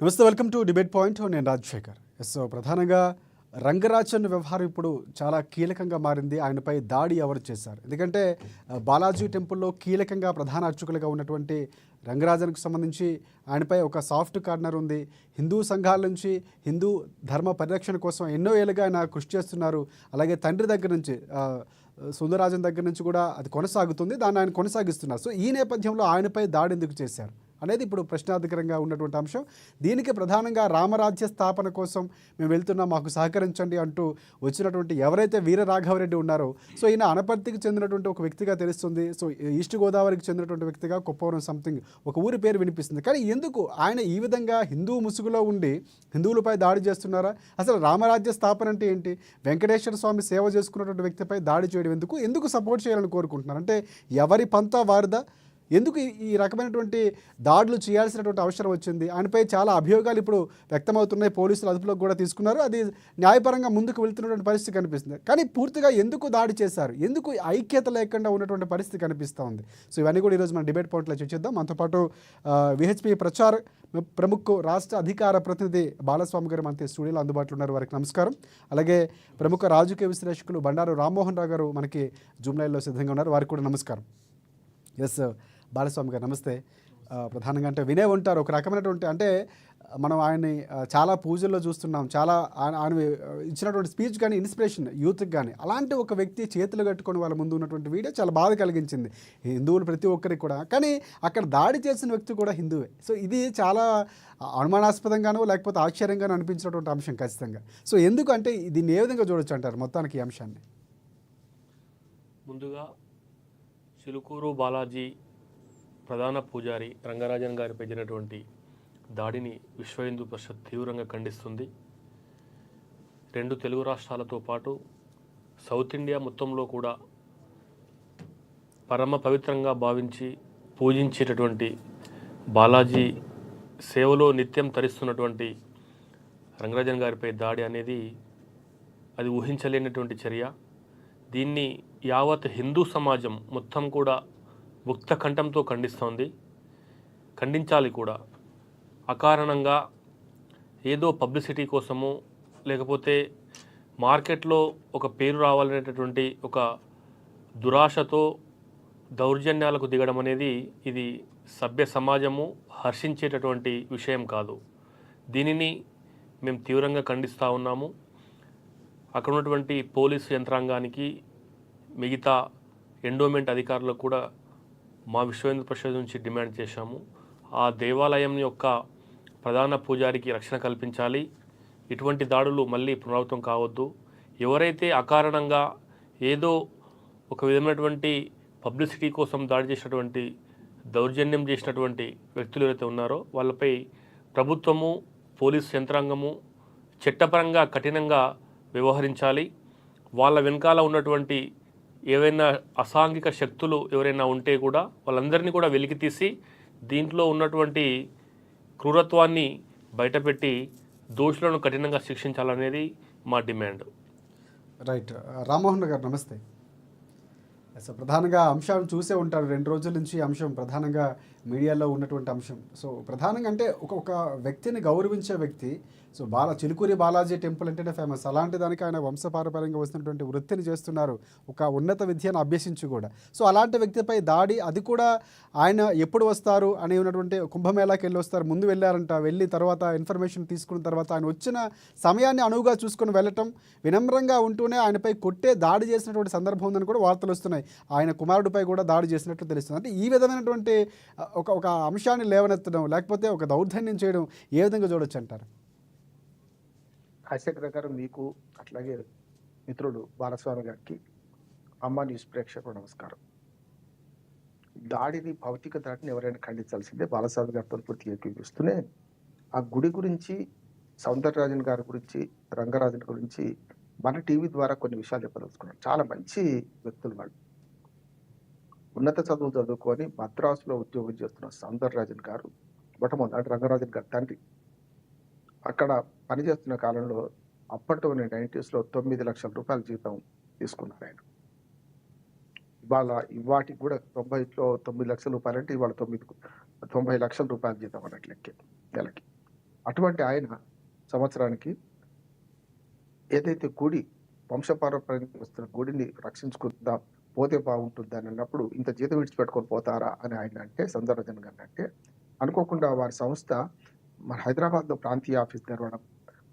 నమస్తే, welcome to debate point. నేను Rajasekhar. So ప్రధానంగా రంగరాజన్ వ్యవహారం ఇప్పుడు చాలా కీలకంగా మారింది. ఆయనపై దాడి ఎవరు చేశారు? ఎందుకంటే బాలాజీ టెంపుల్లో కీలకంగా ప్రధాన అర్చకులుగా ఉన్నటువంటి రంగరాజన్కు సంబంధించి ఆయనపై ఒక సాఫ్ట్ కార్నర్ ఉంది. హిందూ సంఘాల నుంచి హిందూ ధర్మ పరిరక్షణ కోసం ఎన్నో ఏళ్ళుగా ఆయన కృషి చేస్తున్నారు. అలాగే తండ్రి దగ్గర నుంచి సుందరరాజన్ దగ్గర నుంచి కూడా అది కొనసాగుతుంది. దాన్ని ఆయన కొనసాగిస్తున్నారు. సో ఈ నేపథ్యంలో ఆయనపై దాడి ఎందుకు చేశారు అనేది ఇప్పుడు ప్రశ్నార్థకరంగా ఉన్నటువంటి అంశం. దీనికి ప్రధానంగా రామరాజ్య స్థాపన కోసం మేము వెళ్తున్నాం, మాకు సహకరించండి అంటూ వచ్చినటువంటి ఎవరైతే వీర రాఘవరెడ్డి ఉన్నారో, సో ఈయన అనపర్తికి చెందినటువంటి ఒక వ్యక్తిగా తెలుస్తుంది. సో ఈస్ట్ గోదావరికి చెందినటువంటి వ్యక్తిగా కుప్పవరం సంథింగ్ ఒక ఊరి పేరు వినిపిస్తుంది. కానీ ఎందుకు ఆయన ఈ విధంగా హిందూ ముసుగులో ఉండి హిందువులపై దాడి చేస్తున్నారా? అసలు రామరాజ్య స్థాపన అంటే ఏంటి? వెంకటేశ్వర స్వామి సేవ చేసుకున్నటువంటి వ్యక్తిపై దాడి చేయడం ఎందుకు సపోర్ట్ చేయాలని కోరుకుంటున్నారు? అంటే ఎవరి పంతా వారిదా? ఎందుకు ఈ రకమైనటువంటి దాడులు చేయాల్సినటువంటి అవసరం వచ్చింది? ఆయనపై చాలా అభియోగాలు ఇప్పుడు వ్యక్తమవుతున్నాయి. పోలీసులు అదుపులోకి కూడా తీసుకున్నారు. అది న్యాయపరంగా ముందుకు వెళ్తున్నటువంటి పరిస్థితి కనిపిస్తుంది. కానీ పూర్తిగా ఎందుకు దాడి చేశారు? ఎందుకు ఐక్యత లేకుండా ఉన్నటువంటి పరిస్థితి కనిపిస్తూ ఉంది? సో ఇవన్నీ కూడా ఈరోజు మనం డిబేట్ పాయింట్లో చర్చిద్దాం. మనతో పాటు విహెచ్పి ప్రచార్ ప్రముఖ రాష్ట్ర అధికార ప్రతినిధి బాలస్వామి గారు మనకి స్టూడియోలో అందుబాటులో ఉన్నారు. వారికి నమస్కారం. అలాగే ప్రముఖ రాజకీయ విశ్లేషకులు బండారు రామ్మోహన్ రావు గారు మనకి జూమ్ లైవ్లో సిద్ధంగా ఉన్నారు. వారికి కూడా నమస్కారం. ఎస్ బాలస్వామి గారు నమస్తే. ప్రధానంగా అంటే వినే ఉంటారు ఒక రకమైనటువంటి, అంటే మనం ఆయన్ని చాలా పూజల్లో చూస్తున్నాం. చాలా ఆయన ఇచ్చినటువంటి స్పీచ్ కానీ ఇన్స్పిరేషన్ యూత్కి కానీ, అలాంటి ఒక వ్యక్తి చేతులు కట్టుకొని వాళ్ళ ముందు ఉన్నటువంటి వీడియో చాలా బాధ కలిగించింది హిందువులు ప్రతి ఒక్కరికి కూడా. కానీ అక్కడ దాడి చేసిన వ్యక్తి కూడా హిందువే. సో ఇది చాలా అనుమానాస్పదంగానో లేకపోతే ఆశ్చర్యంగానో అనిపించినటువంటి అంశం ఖచ్చితంగా. సో ఎందుకు అంటే దీన్ని ఏ విధంగా చూడొచ్చు అంటారు మొత్తానికి ఈ అంశాన్ని? ముందుగా చిలుకూరు బాలాజీ ప్రధాన పూజారి రంగరాజన్ గారిపై జరిగినటువంటి దాడిని విశ్వ హిందూ పరిషత్ తీవ్రంగా ఖండిస్తుంది. రెండు తెలుగు రాష్ట్రాలతో పాటు సౌత్ ఇండియా మొత్తంలో కూడా పరమ పవిత్రంగా భావించి పూజించేటటువంటి బాలాజీ సేవలో నిత్యం తరిస్తున్నటువంటి రంగరాజన్ గారిపై దాడి అనేది అది ఊహించలేనటువంటి చర్య. దీన్ని యావత్ హిందూ సమాజం మొత్తం కూడా ముక్త కంఠంతో ఖండిస్తోంది. ఖండించాలి కూడా. అకారణంగా ఏదో పబ్లిసిటీ కోసము లేకపోతే మార్కెట్లో ఒక పేరు రావాలనేటటువంటి ఒక దురాశతో దౌర్జన్యాలకు దిగడం అనేది ఇది సభ్య సమాజము హర్షించేటటువంటి విషయం కాదు. దీనిని మేము తీవ్రంగా ఖండిస్తూ ఉన్నాము. అక్కడ ఉన్నటువంటి పోలీసు యంత్రాంగానికి, మిగతా ఎండోమెంట్ అధికారులకు కూడా మా విశ్వ హిందూ పరిషత్ నుంచి డిమాండ్ చేశాము. ఆ దేవాలయం యొక్క ప్రధాన పూజారికి రక్షణ కల్పించాలి. ఇటువంటి దాడులు మళ్ళీ పునరావృతం కావద్దు. ఎవరైతే అకారణంగా ఏదో ఒక విధమైనటువంటి పబ్లిసిటీ కోసం దాడి చేసినటువంటి, దౌర్జన్యం చేసినటువంటి వ్యక్తులు ఎవరైతే ఉన్నారో వాళ్ళపై ప్రభుత్వము, పోలీసు యంత్రాంగము చట్టపరంగా కఠినంగా వ్యవహరించాలి. వాళ్ళ వెనకాల ఉన్నటువంటి ఏవైనా అసాంఘిక శక్తులు ఎవరైనా ఉంటే కూడా వాళ్ళందరినీ కూడా వెలికితీసి దీంట్లో ఉన్నటువంటి క్రూరత్వాన్ని బయటపెట్టి దోషులను కఠినంగా శిక్షించాలనేది మా డిమాండ్. రైట్. రామ్మోహన్ గారు నమస్తే. సో ప్రధానంగా అంశాలు చూసే ఉంటారు. 2 రోజుల నుంచి అంశం ప్రధానంగా మీడియాలో ఉన్నటువంటి అంశం. సో ప్రధానంగా అంటే ఒక వ్యక్తిని గౌరవించే వ్యక్తి, సో చిలుకూరి బాలాజీ టెంపుల్ అంటేనే ఫేమస్. అలాంటి దానికి ఆయన వంశపారపర్యంగా వస్తున్నటువంటి వృత్తిని చేస్తున్నారు, ఒక ఉన్నత విద్యను అభ్యసించి కూడా. సో అలాంటి వ్యక్తిపై దాడి, అది కూడా ఆయన ఎప్పుడు వస్తారు అని ఉన్నటువంటి కుంభమేళాకి వెళ్ళి వస్తారు, ముందు వెళ్ళారంట. వెళ్ళి తర్వాత ఇన్ఫర్మేషన్ తీసుకున్న తర్వాత ఆయన వచ్చిన సమయాన్ని అనువుగా చూసుకొని వెళ్ళటం, వినమ్రంగా ఉంటూనే ఆయనపై కొట్టే దాడి చేసినటువంటి సందర్భం ఉందని కూడా వార్తలు వస్తున్నాయి. ఆయన కుమారుడిపై కూడా దాడి చేసినట్లు తెలుస్తుంది. అంటే ఈ విధమైనటువంటి ఒక అంశాన్ని లేవనెత్తడం, లేకపోతే ఒక దౌర్జన్యం చేయడం ఏ విధంగా చూడొచ్చు అంటారు? రాజశేఖర్ గారు, మీకు అట్లాగే మిత్రుడు బాలస్వామి గారికి, అమ్మ న్యూస్ ప్రేక్షకులు నమస్కారం. దాడిని, భౌతిక దాడిని ఎవరైనా ఖండించాల్సిందే. బాలస్వామి గారితో పూర్తి ఏకీపిస్తూనే ఆ గుడి గురించి, సౌందరరాజన్ గారి గురించి, రంగరాజన్ గురించి మన టీవీ ద్వారా కొన్ని విషయాలు చెప్పదలుచుకున్నాం. చాలా మంచి వ్యక్తులు వాళ్ళు. ఉన్నత చదువులు చదువుకొని మద్రాసులో ఉద్యోగం చేస్తున్న సౌందరరాజన్ గారు మొట్టమొదటి, అంటే రంగరాజన్ గారి తండ్రి, అక్కడ పనిచేస్తున్న కాలంలో అప్పట్లోనే 90s 9 లక్షల రూపాయల జీతం తీసుకున్నారు ఆయన. ఇవాటికి కూడా 90 లక్షల రూపాయలు అంటే ఇవాళ 90 లక్షల రూపాయల జీతం అన్నట్టు లెక్కే నెలకి. అటువంటి ఆయన సంవత్సరానికి ఏదైతే గుడి వంశపారంపర్యంగా వస్తున్న గుడిని రక్షించుకుందాం, పోతే బాగుంటుంది అని అన్నప్పుడు ఇంత జీతం విడిచిపెట్టుకొని పోతారా అని ఆయన అంటే, సౌందరరాజన్ గారిని అంటే, అనుకోకుండా వారి సంస్థ మన హైదరాబాద్లో ప్రాంతీయ ఆఫీస్ తెరవడం,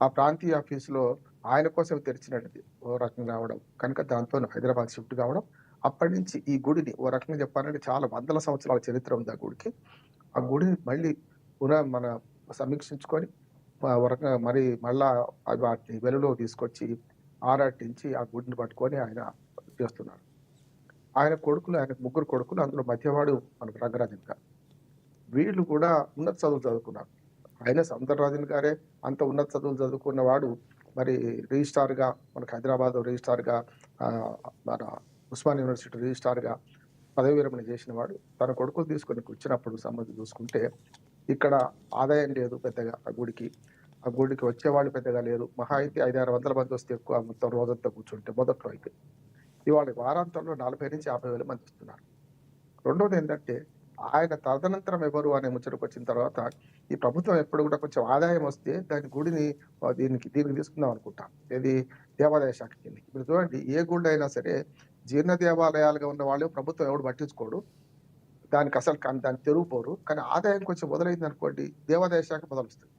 ఆ ప్రాంతీయ ఆఫీసులో ఆయన కోసం తెరిచినది ఓ రకంగా రావడం, కనుక దాంతో హైదరాబాద్ షిఫ్ట్ కావడం. అప్పటి నుంచి ఈ గుడిని ఓ రకంగా చెప్పాలంటే చాలా వందల సంవత్సరాల చరిత్ర ఉంది ఆ గుడికి. ఆ గుడిని మళ్ళీ మన సమీక్షించుకొని ఓ రకంగా మరి మళ్ళా వాటిని వెలుగులో తీసుకొచ్చి ఆరాటించి ఆ గుడిని పట్టుకొని ఆయన చేస్తున్నారు. ఆయన కొడుకులు, ఆయన ముగ్గురు కొడుకులు, అందులో మధ్యవాడు మనకు రంగరాజన్ గారు. వీళ్ళు కూడా ఉన్నత చదువులు చదువుకున్నారు. ఆయన సౌందరరాజన్ గారే అంత ఉన్నత చదువులు చదువుకున్నవాడు మరి రిజిస్ట్రార్గా మనకు హైదరాబాద్ రిజిస్ట్రార్గా మన ఉస్మాన్ యూనివర్సిటీ రిజిస్ట్రార్గా పదవి విరమణ చేసిన వాడు తన కొడుకులు తీసుకొని వచ్చినప్పుడు సంబంధం చూసుకుంటే ఇక్కడ ఆదాయం లేదు పెద్దగా. ఆ గుడికి వచ్చేవాళ్ళు పెద్దగా లేరు. మహా అయితే 500-600 మంది వస్తే ఎక్కువ, మొత్తం రోజంతా కూర్చుంటే మొదట్లో అయితే. ఇవాళ వారాంతంలో 40 నుంచి 50,000 మంది వస్తున్నారు. రెండోది ఏంటంటే ఆయన తదనంతరం ఎవరు అనే ముచ్చటకు వచ్చిన తర్వాత ఈ ప్రభుత్వం ఎప్పుడు కూడా కొంచెం ఆదాయం వస్తే దాని గుడిని దీనికి తీసుకుందాం అనుకుంటాం. ఏది దేవాదాయ శాఖ కిందకి. ఇప్పుడు చూడండి, ఏ గుడి అయినా సరే జీర్ణ దేవాలయాలుగా ఉన్న వాళ్ళు ప్రభుత్వం ఎవడు పట్టించుకోడు, దానికి అసలు దాన్ని తెరుగుపోరు. కానీ ఆదాయం కొంచెం మొదలైంది అనుకోండి, దేవాదాయ శాఖ మొదలుస్తుంది.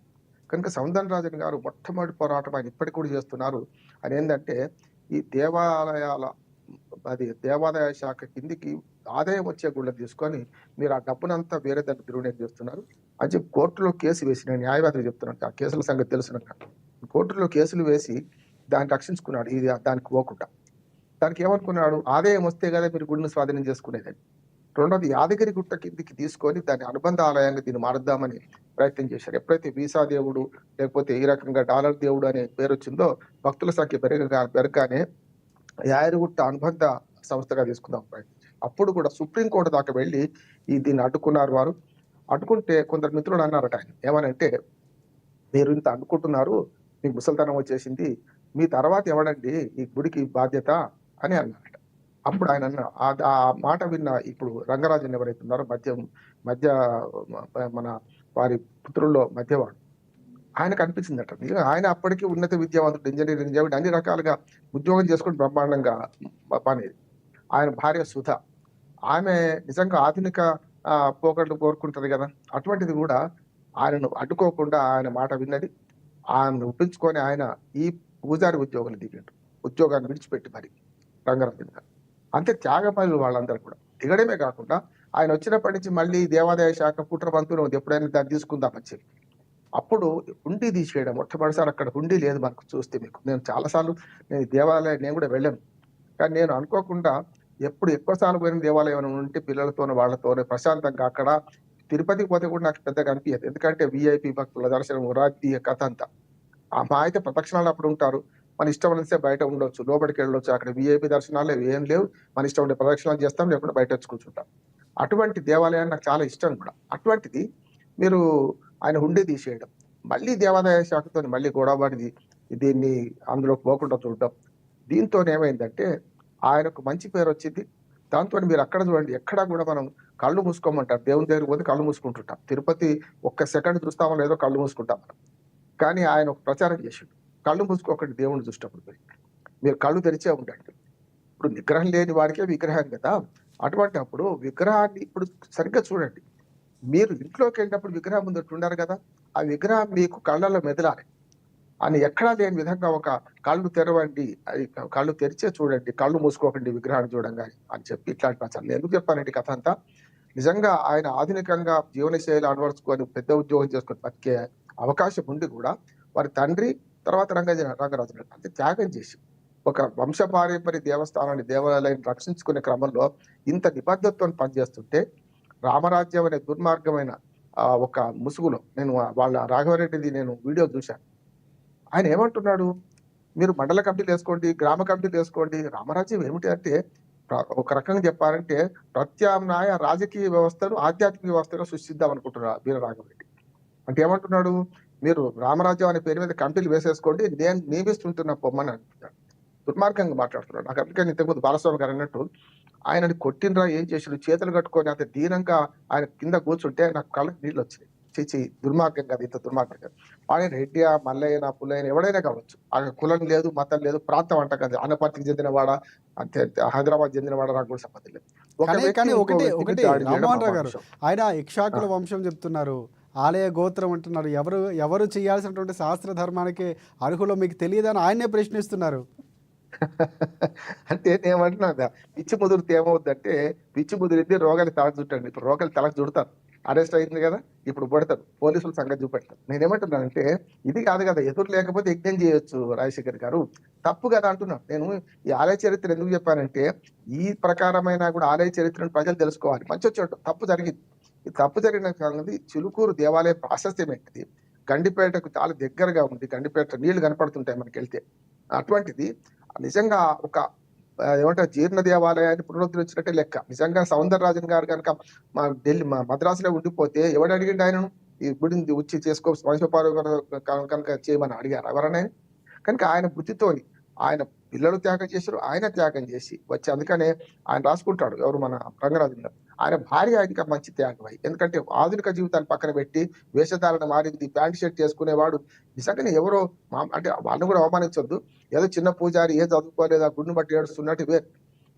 కనుక సౌందరరాజన్ గారు మొట్టమొదటి పోరాటం ఆయన ఇప్పటికి కూడా చేస్తున్నారు. అని ఏంటంటే ఈ దేవాదాయ శాఖ కిందికి ఆదాయం వచ్చే గుళ్ళని తీసుకొని మీరు ఆ డబ్బునంతా వేరే దానికి దుర్వినియోగం చేస్తున్నారు అని చెప్పి కోర్టులో కేసు వేసి, నేను న్యాయవాదిని చెప్తున్నాను, ఆ కేసుల సంగతి తెలుసున్నాక కోర్టులో కేసులు వేసి దాన్ని రక్షించుకున్నాడు. ఇది దానికి పోకుండా దానికి ఏమనుకున్నాడు, ఆదాయం వస్తే కదా మీరు గుడిని స్వాధీనం చేసుకునేదని. రెండోది యాదగిరి గుట్ట కిందికి తీసుకొని దాన్ని అనుబంధ ఆలయంగా దీన్ని మారుద్దామని ప్రయత్నం చేశారు. ఎప్పుడైతే వీసా దేవుడు లేకపోతే ఈ రకంగా డాలర్ దేవుడు అనే పేరు వచ్చిందో భక్తుల సంఖ్య పెరగగానే యాదగిరిగుట్ట అనుబంధ సంస్థగా తీసుకుందాం ప్రయత్నం. అప్పుడు కూడా సుప్రీంకోర్టు దాకా వెళ్ళి దీన్ని అడ్డుకున్నారు వారు. అడ్డుకుంటే కొందరు మిత్రులు అన్నారట ఆయన ఏమనంటే, మీరు ఇంత అడ్డుకుంటున్నారు, మీకు ముసలితనం వచ్చేసింది, మీ తర్వాత ఎవడండి ఈ గుడికి బాధ్యత అని అన్నారట. అప్పుడు ఆయన ఆ మాట విన్న ఇప్పుడు రంగరాజన్ ఎవరైతే ఉన్నారో మధ్య మన వారి పుత్రుల్లో మధ్యవాడు, ఆయనకు అనిపించిందట ఆయన అప్పటికి ఉన్నత విద్యావంతుడు, ఇంజనీరింగ్ అన్ని రకాలుగా ఉద్యోగం చేసుకుని బ్రహ్మాండంగా పనేది. ఆయన భార్య సుధ, ఆమె నిజంగా ఆధునిక పోకట్లు కోరుకుంటది కదా, అటువంటిది కూడా ఆయనను అడ్డుకోకుండా ఆయన మాట విన్నది. ఆయనను ఒప్పించుకొని ఆయన ఈ పూజారి ఉద్యోగాలు దిగాడు, ఉద్యోగాన్ని విడిచిపెట్టి మరి రంగరాజన్ గారు. అంతే త్యాగపరులు వాళ్ళందరూ కూడా దిగడమే కాకుండా ఆయన వచ్చినప్పటి నుంచి మళ్ళీ దేవాదాయ శాఖ కుట్రబంతులు ఉంది, ఎప్పుడైనా దాన్ని తీసుకుందామని చెప్పి అప్పుడు హుండీ తీసేయడం. మొట్టమొదటిసారి అక్కడ హుండీ లేదు మనకు చూస్తే. మీకు నేను చాలాసార్లు దేవాలయం నేను కూడా వెళ్ళాను, కానీ నేను అనుకోకుండా ఎప్పుడు ఎక్కువసార్లు పోయిన దేవాలయం ఉంటే పిల్లలతోనే వాళ్ళతోనే ప్రశాంతంగా. అక్కడ తిరుపతికి పోతే కూడా నాకు పెద్దగా అనిపించదు, ఎందుకంటే విఐపి భక్తుల దర్శనం రాజకీయ కథ అంతా. మా అయితే ప్రదక్షిణాలు అప్పుడు ఉంటారు, మన ఇష్టం వస్తే బయట ఉండొచ్చు, లోపలికి వెళ్ళొచ్చు. అక్కడ విఐపి దర్శనాలు ఏం లేవు, మన ఇష్టం ఉండే ప్రదక్షిణాలు చేస్తాం, లేకుండా బయట వచ్చి కూర్చుంటాం. అటువంటి దేవాలయాన్ని నాకు చాలా ఇష్టం కూడా. అటువంటిది మీరు ఆయన హుండీ తీసేయడం, మళ్ళీ దేవాదాయ శాఖతో మళ్ళీ గొడవపడి దీన్ని అందులో పోకుండా చూడడం, దీంతో ఏమైందంటే ఆయనకు మంచి పేరు వచ్చింది. దాంతో మీరు అక్కడ చూడండి, ఎక్కడా కూడా మనం కళ్ళు మూసుకోమంటారు, దేవుని దగ్గరికి పోతే కళ్ళు మూసుకుంటుంటాం. తిరుపతి ఒక్క సెకండ్ చూస్తామో లేదో కళ్ళు మూసుకుంటాం మనం. కానీ ఆయన ఒక ప్రచారం చేసిండు, కళ్ళు మూసుకోకండి దేవుని చూసేటప్పుడు, మీరు కళ్ళు తెరిచే ఉండండి. ఇప్పుడు విగ్రహం లేని వాడికే విగ్రహం కదా, అటువంటి అప్పుడు విగ్రహాన్ని ఇప్పుడు సరిగ్గా చూడండి. మీరు ఇంట్లోకి వెళ్ళినప్పుడు విగ్రహం ముందు ఉన్నారు కదా, ఆ విగ్రహం మీకు కళ్ళల్లో మెదలాలి అని ఎక్కడా లేని విధంగా ఒక కళ్ళు తెరవండి, అది కళ్ళు తెరిచే చూడండి, కళ్ళు మూసుకోకండి విగ్రహాన్ని చూడంగానే అని చెప్పి ఇట్లాంటి ప్రచారం. ఎందుకు చెప్పానండి కథ అంతా, నిజంగా ఆయన ఆధునికంగా జీవనశైలి అలవరుచుకొని పెద్ద ఉద్యోగం చేసుకొని బతికే అవకాశం ఉండి కూడా వారి తండ్రి తర్వాత రంగరాజు అంటే త్యాగం చేసి ఒక వంశపారంపర్య దేవాలయాన్ని రక్షించుకునే క్రమంలో ఇంత నిబద్ధతతో పనిచేస్తుంటే రామరాజ్యం అనే దుర్మార్గమైన ఒక ముసుగులో వాళ్ళ రాఘవరెడ్డిది నేను వీడియో చూశాను. ఆయన ఏమంటున్నాడు, మీరు మండల కమిటీలు వేసుకోండి, గ్రామ కమిటీలు వేసుకోండి, రామరాజ్యం ఏమిటి అంటే ఒక రకంగా చెప్పాలంటే ప్రత్యామ్నాయ రాజకీయ వ్యవస్థను ఆధ్యాత్మిక వ్యవస్థగా సృష్టిద్దాం అనుకుంటున్నారు వీర రాఘవరెడ్డి. అంటే ఏమంటున్నాడు, మీరు రామరాజ్యం అనే పేరు మీద కమిటీలు వేసేసుకోండి, నేను నియమిస్తుంటున్నా పొమ్మని అంటున్నాడు. దుర్మార్గంగా మాట్లాడుతున్నాడు. నాకు అందుకని ఇంతకుముందు బాలస్వామి గారు అన్నట్టు ఆయనని కొట్టినరా ఏం చేసాడు, చేతులు కట్టుకొని అంత దీనంగా ఆయన కింద కూర్చుంటే నాకు కళ్ళకి నీళ్ళు వచ్చినాయి. చిచి దుర్మార్గం కాదు, ఇంత దుర్మార్గం కాదు. ఆయన రెడ్డి మల్లయ్య పుల్లయ్య ఎవడైనా కావచ్చు, ఆయన కులం లేదు మతం లేదు ప్రాంతం అంట కదా, అనపర్తికి చెందినవాడ అంతే, హైదరాబాద్ చెందినవాడ నాకు కూడా సంబంధం లేదు. ఒక కానీ వ్యక్తి కానీ ఇంకో ఒకటి వ్యక్తికి ఒకటి దాడి చేయడం రామ్మోహన్ రావు గారు, అమానుషం. ఆయన ఇక్షాకుల వంశం చెప్తున్నారు, ఆలయ గోత్రం అంటున్నారు. ఎవరు ఎవరు చేయాల్సినటువంటి శాస్త్ర ధర్మానికి అర్హులో మీకు తెలియదని ఆయనే ప్రశ్నిస్తున్నారు. అంటే నేనేమంటున్నా కదా, పిచ్చి ముదిరితే ఏమవుద్దంటే, పిచ్చి ముదిరితే రోగాలు తలకు చుట్టండి. ఇప్పుడు రోగాలు తలకు చుడతారు, అరెస్ట్ అయింది కదా, ఇప్పుడు పడతారు, పోలీసుల సంగతి చూపెడతారు. నేనేమంటున్నానంటే ఇది కాదు కదా, ఎదురు లేకపోతే యజ్ఞం చేయొచ్చు రాజశేఖర్ గారు, తప్పు కదా అంటున్నాను. నేను ఈ ఆలయ చరిత్ర ఎందుకు చెప్పానంటే, ఈ ప్రకారమైన కూడా ఆలయ చరిత్రను ప్రజలు తెలుసుకోవాలి. మంచి వచ్చేట్టు తప్పు జరిగింది, ఈ తప్పు జరిగిన కారణది చిలుకూరు దేవాలయ ప్రాశస్త్యమైనది, గండిపేటకు చాలా దగ్గరగా ఉంది, గండిపేట నీళ్లు కనపడుతుంటాయి మనకి వెళ్తే. అటువంటిది నిజంగా ఒక ఏమంటారు జీర్ణ దేవాలయాన్ని పునరుద్ధరించినట్టే లెక్క. నిజంగా సౌందరరాజన్ గారు కనుక మా మద్రాసులో ఉండిపోతే ఎవడు అడిగిండు ఆయనను ఈ గుడిని వచ్చి చేసుకో వంశపారు కనుక చేయమని అడిగారు ఎవరన్నా? కనుక ఆయన బుద్ధితోని ఆయన పిల్లలు త్యాగం చేశారు, ఆయన త్యాగం చేసి వచ్చి, అందుకనే ఆయన రాసుకుంటాడు ఎవరు మన రంగరాజన్ గారు, ఆయన భార్య ఆయనకి మంచి త్యాగం అయ్యి. ఎందుకంటే ఆధునిక జీవితాన్ని పక్కన పెట్టి వేషధారణ మారింది, ప్యాంట్ షర్ట్ చేసుకునేవాడు. నిజంగానే ఎవరో అంటే వాళ్ళని కూడా అవమానించొద్దు, ఏదో చిన్న పూజారి ఏ చదువుకోలేదు ఆ గుడిని బట్టి ఏడుస్తున్నట్టు వేరు.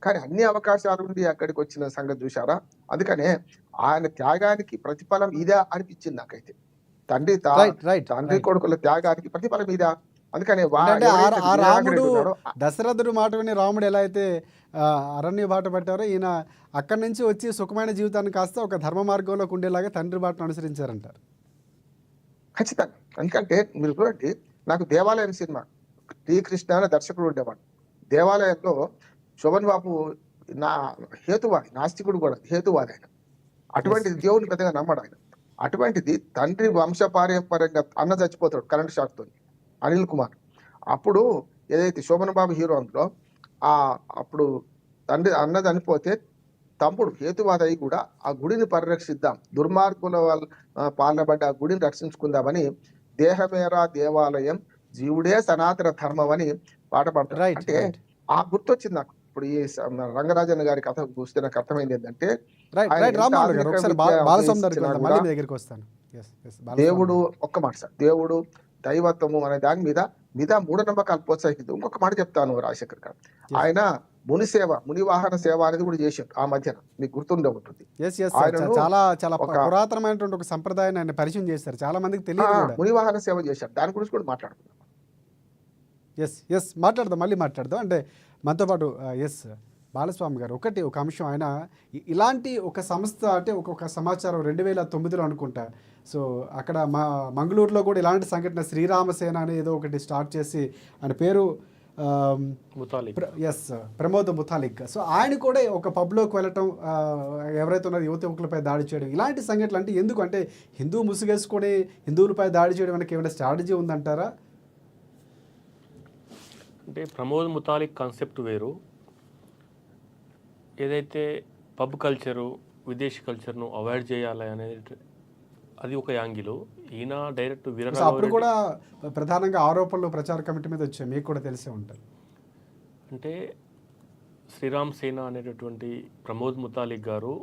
కానీ అన్ని అవకాశాలు ఉండి అక్కడికి వచ్చిన సంగతి చూశారా? అందుకనే ఆయన త్యాగానికి ప్రతిఫలం ఇదా అనిపించింది నాకైతే. తండ్రి తండ్రి కొడుకుల త్యాగానికి ప్రతిఫలం ఇదా? అందుకనే అంటే ఆ రాముడు దశరథుడు మాట విని రాముడు ఎలా అయితే అరణ్య బాట పట్టారో, ఈయన అక్కడి నుంచి వచ్చి సుఖమైన జీవితాన్ని కాస్త ఒక ధర్మ మార్గంలోకి ఉండేలాగా తండ్రి బాటను అనుసరించారంటారు. ఖచ్చితంగా. ఎందుకంటే మీరు చూడండి, నాకు దేవాలయం సినిమా టి కృష్ణ అనే దర్శకుడు ఉండేవాడు. దేవాలయంలో శోభన్ బాబు నా హేతువాది, నాస్తికుడు కూడా హేతువాది ఆయన. అటువంటిది దేవుని పెద్దగా నమ్మడు ఆయన. అటువంటిది తండ్రి వంశపారంపర్యంగా అన్న చచ్చిపోతాడు కరెంట్ షాక్ తో, అనిల్ కుమార్. అప్పుడు ఏదైతే శోభన్ బాబు హీరో అందులో అప్పుడు తండ్రి అన్న చనిపోతే తమ్ముడు హేతువాదయ్యి కూడా ఆ గుడిని పరిరక్షిద్దాం, దుర్మార్గుల పాలనబడ్డ ఆ గుడిని రక్షించుకుందామని దేహమేరా దేవాలయం జీవుడే సనాతన ధర్మం అని పాట పాడతారు. అంటే ఆ గుర్తొచ్చింది నాకు. ఇప్పుడు ఈ రంగరాజన్ గారి కథ చూస్తే నాకు అర్థమైంది ఏంటంటే, దేవుడు ఒక్క మాట సార్, దేవుడు దైవత్వము అనే దాని మీద మూఢనమ్మకాలు ప్రోత్సహించింది. ఇంకొక మాట చెప్తాను రాజశేఖర్ గారు, ఆయన ముని సేవ, ముని వాహన సేవ అనేది కూడా చేశాడు ఆ మధ్యన, మీకు గుర్తుండే ఉంటుంది. చాలా చాలా పురాతనమైనటువంటి ఒక సంప్రదాయాన్ని ఆయన పరిచయం చేశారు, చాలా మందికి తెలియదు. ముని వాహన సేవ చేశాడు, దాని గురించి కూడా మాట్లాడుకుందాం. మాట్లాడదాం, మళ్ళీ మాట్లాడదాం. అంటే మనతో పాటు బాలస్వామి గారు, ఒక అంశం, ఆయన ఇలాంటి ఒక సంస్థ అంటే ఒక సమాచారం 2009లో అనుకుంటా, సో అక్కడ మంగళూరులో కూడా ఇలాంటి సంఘటన శ్రీరామసేన అని ఏదో ఒకటి స్టార్ట్ చేసి, ఆయన పేరు ప్రమోద్ ముతాలిక్. సో ఆయన కూడా ఒక పబ్లోకి వెళ్ళటం, ఎవరైతే ఉన్నారో యువకులపై దాడి చేయడం, ఇలాంటి సంఘటనలు అంటే ఎందుకు? అంటే హిందూ ముసుగేసుకొని హిందువులపై దాడి చేయడం వెనక ఏమైనా స్ట్రాటజీ ఉందంటారా? అంటే ప్రమోద్ ముతాలిక్ కాన్సెప్ట్ వేరు, ఏదైతే పబ్ కల్చరు విదేశీ కల్చర్ను అవాయిడ్ చేయాలి అనేది అది ఒక యాంగిల్. ఈయన డైరెక్ట్ అప్పుడు కూడా ప్రధానంగా ఆరోపణలు ప్రచార కమిటీ మీద వచ్చాయి, మీకు కూడా తెలిసే ఉంటుంది. అంటే శ్రీరామ్ సేన అనేటటువంటి ప్రమోద్ ముతాలిక్ గారు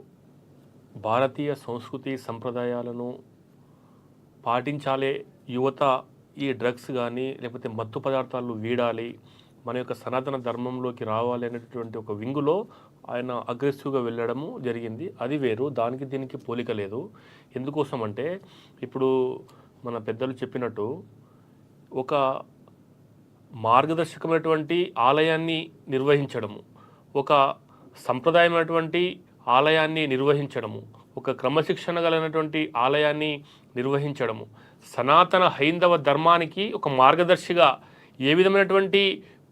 భారతీయ సంస్కృతి సంప్రదాయాలను పాటించాలి, యువత ఈ డ్రగ్స్ కానీ లేకపోతే మత్తు పదార్థాలు వీడాలి, మన యొక్క సనాతన ధర్మంలోకి రావాలి అనేటటువంటి ఒక వింగులో ఆయన అగ్రెసివ్గా వెళ్ళడము జరిగింది. అది వేరు, దానికి దీనికి పోలిక లేదు. ఎందుకోసం అంటే ఇప్పుడు మన పెద్దలు చెప్పినట్టు ఒక మార్గదర్శకమైనటువంటి ఆలయాన్ని నిర్వహించడము, ఒక సంప్రదాయమైనటువంటి ఆలయాన్ని నిర్వహించడము, ఒక క్రమశిక్షణ కలిగినటువంటి ఆలయాన్ని నిర్వహించడము, సనాతన హైందవ ధర్మానికి ఒక మార్గదర్శిగా ఏ విధమైనటువంటి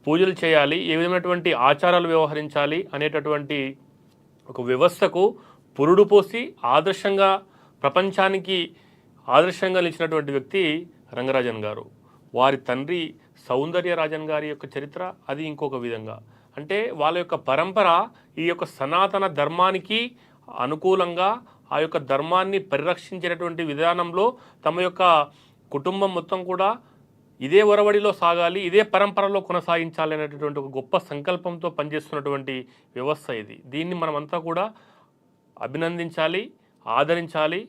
పూజలు చేయాలి, ఏ విధమైనటువంటి ఆచారాలు వ్యవహరించాలి అనేటటువంటి ఒక వ్యవస్థకు పురుడు పోసి ఆదర్శంగా ప్రపంచానికి ఆదర్శంగా నిలిచినటువంటి వ్యక్తి రంగరాజన్ గారు. వారి తండ్రి సౌందర్యరాజన్ గారి యొక్క చరిత్ర అది ఇంకొక విధంగా. అంటే వాళ్ళ యొక్క పరంపర ఈ యొక్క సనాతన ధర్మానికి అనుకూలంగా ఆ యొక్క ధర్మాన్ని పరిరక్షించేటటువంటి విధానంలో తమ యొక్క కుటుంబం మొత్తం కూడా ఇదే ఒరవడిలో సాగాలి, ఇదే పరంపరలో కొనసాగించాలి అనేటటువంటి ఒక గొప్ప సంకల్పంతో పనిచేస్తున్నటువంటి వ్యవస్థ ఇది. దీన్ని మనమంతా కూడా అభినందించాలి, ఆదరించాలి.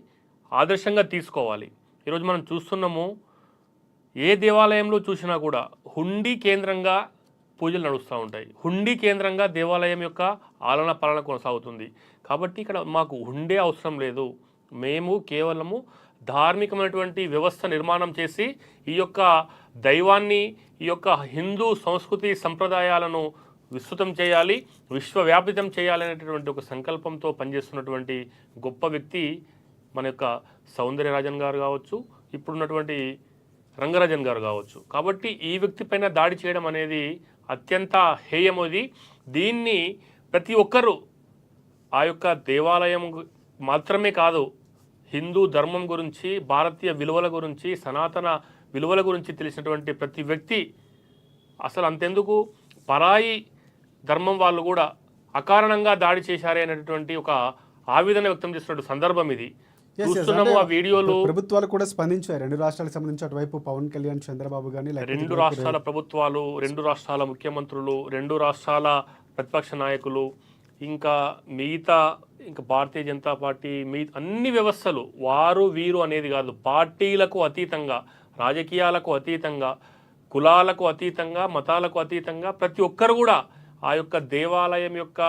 ఆదర్శంగా తీసుకోవాలి. ఈరోజు మనం చూస్తున్నాము, ఏ దేవాలయంలో చూసినా కూడా హుండీ కేంద్రంగా పూజలు నడుస్తూ ఉంటాయి. హుండీ కేంద్రంగా దేవాలయం యొక్క ఆలన పాలన కొనసాగుతుంది. కాబట్టి ఇక్కడ మాకు హుండే అవసరం లేదు. మేము కేవలము ధార్మికమైనటువంటి వ్యవస్థ నిర్మాణం చేసి ఈ యొక్క దైవాన్ని, ఈ యొక్క హిందూ సంస్కృతి సంప్రదాయాలను విస్తృతం చేయాలి, విశ్వవ్యాపితం చేయాలనేటటువంటి ఒక సంకల్పంతో పనిచేస్తున్నటువంటి గొప్ప వ్యక్తి మన యొక్క సౌందర్యరాజన్ గారు కావచ్చు, ఇప్పుడున్నటువంటి రంగరాజన్ గారు కావచ్చు. కాబట్టి ఈ వ్యక్తి పైన దాడి చేయడం అనేది అత్యంత హేయమది. దీన్ని ప్రతి ఒక్కరూ ఆ యొక్క దేవాలయం మాత్రమే కాదు, హిందూ ధర్మం గురించి, భారతీయ విలువల గురించి, సనాతన విలువల గురించి తెలిసినటువంటి ప్రతి వ్యక్తి, అసలు అంతెందుకు పరాయి ధర్మం వాళ్ళు కూడా అకారణంగా దాడి చేశారే అనేటువంటి ఒక ఆవేదన వ్యక్తం చేస్తున్న సందర్భం ఇది. చూస్తున్నాము ఆ వీడియోలు. ప్రభుత్వాలు కూడా స్పందించాయి, రెండు రాష్ట్రాలకు సంబంధించి అటువైపు పవన్ కళ్యాణ్, చంద్రబాబు గాని, రెండు రాష్ట్రాల ప్రభుత్వాలు, రెండు రాష్ట్రాల ముఖ్యమంత్రులు, రెండు రాష్ట్రాల ప్రతిపక్ష నాయకులు, ఇంకా మిగతా ఇంకా భారతీయ జనతా పార్టీ, అన్ని వ్యవస్థలు, వారు వీరు అనేది కాదు, పార్టీలకు అతీతంగా, రాజకీయాలకు అతీతంగా, కులాలకు అతీతంగా, మతాలకు అతీతంగా ప్రతి ఒక్కరు కూడా ఆ యొక్క దేవాలయం యొక్క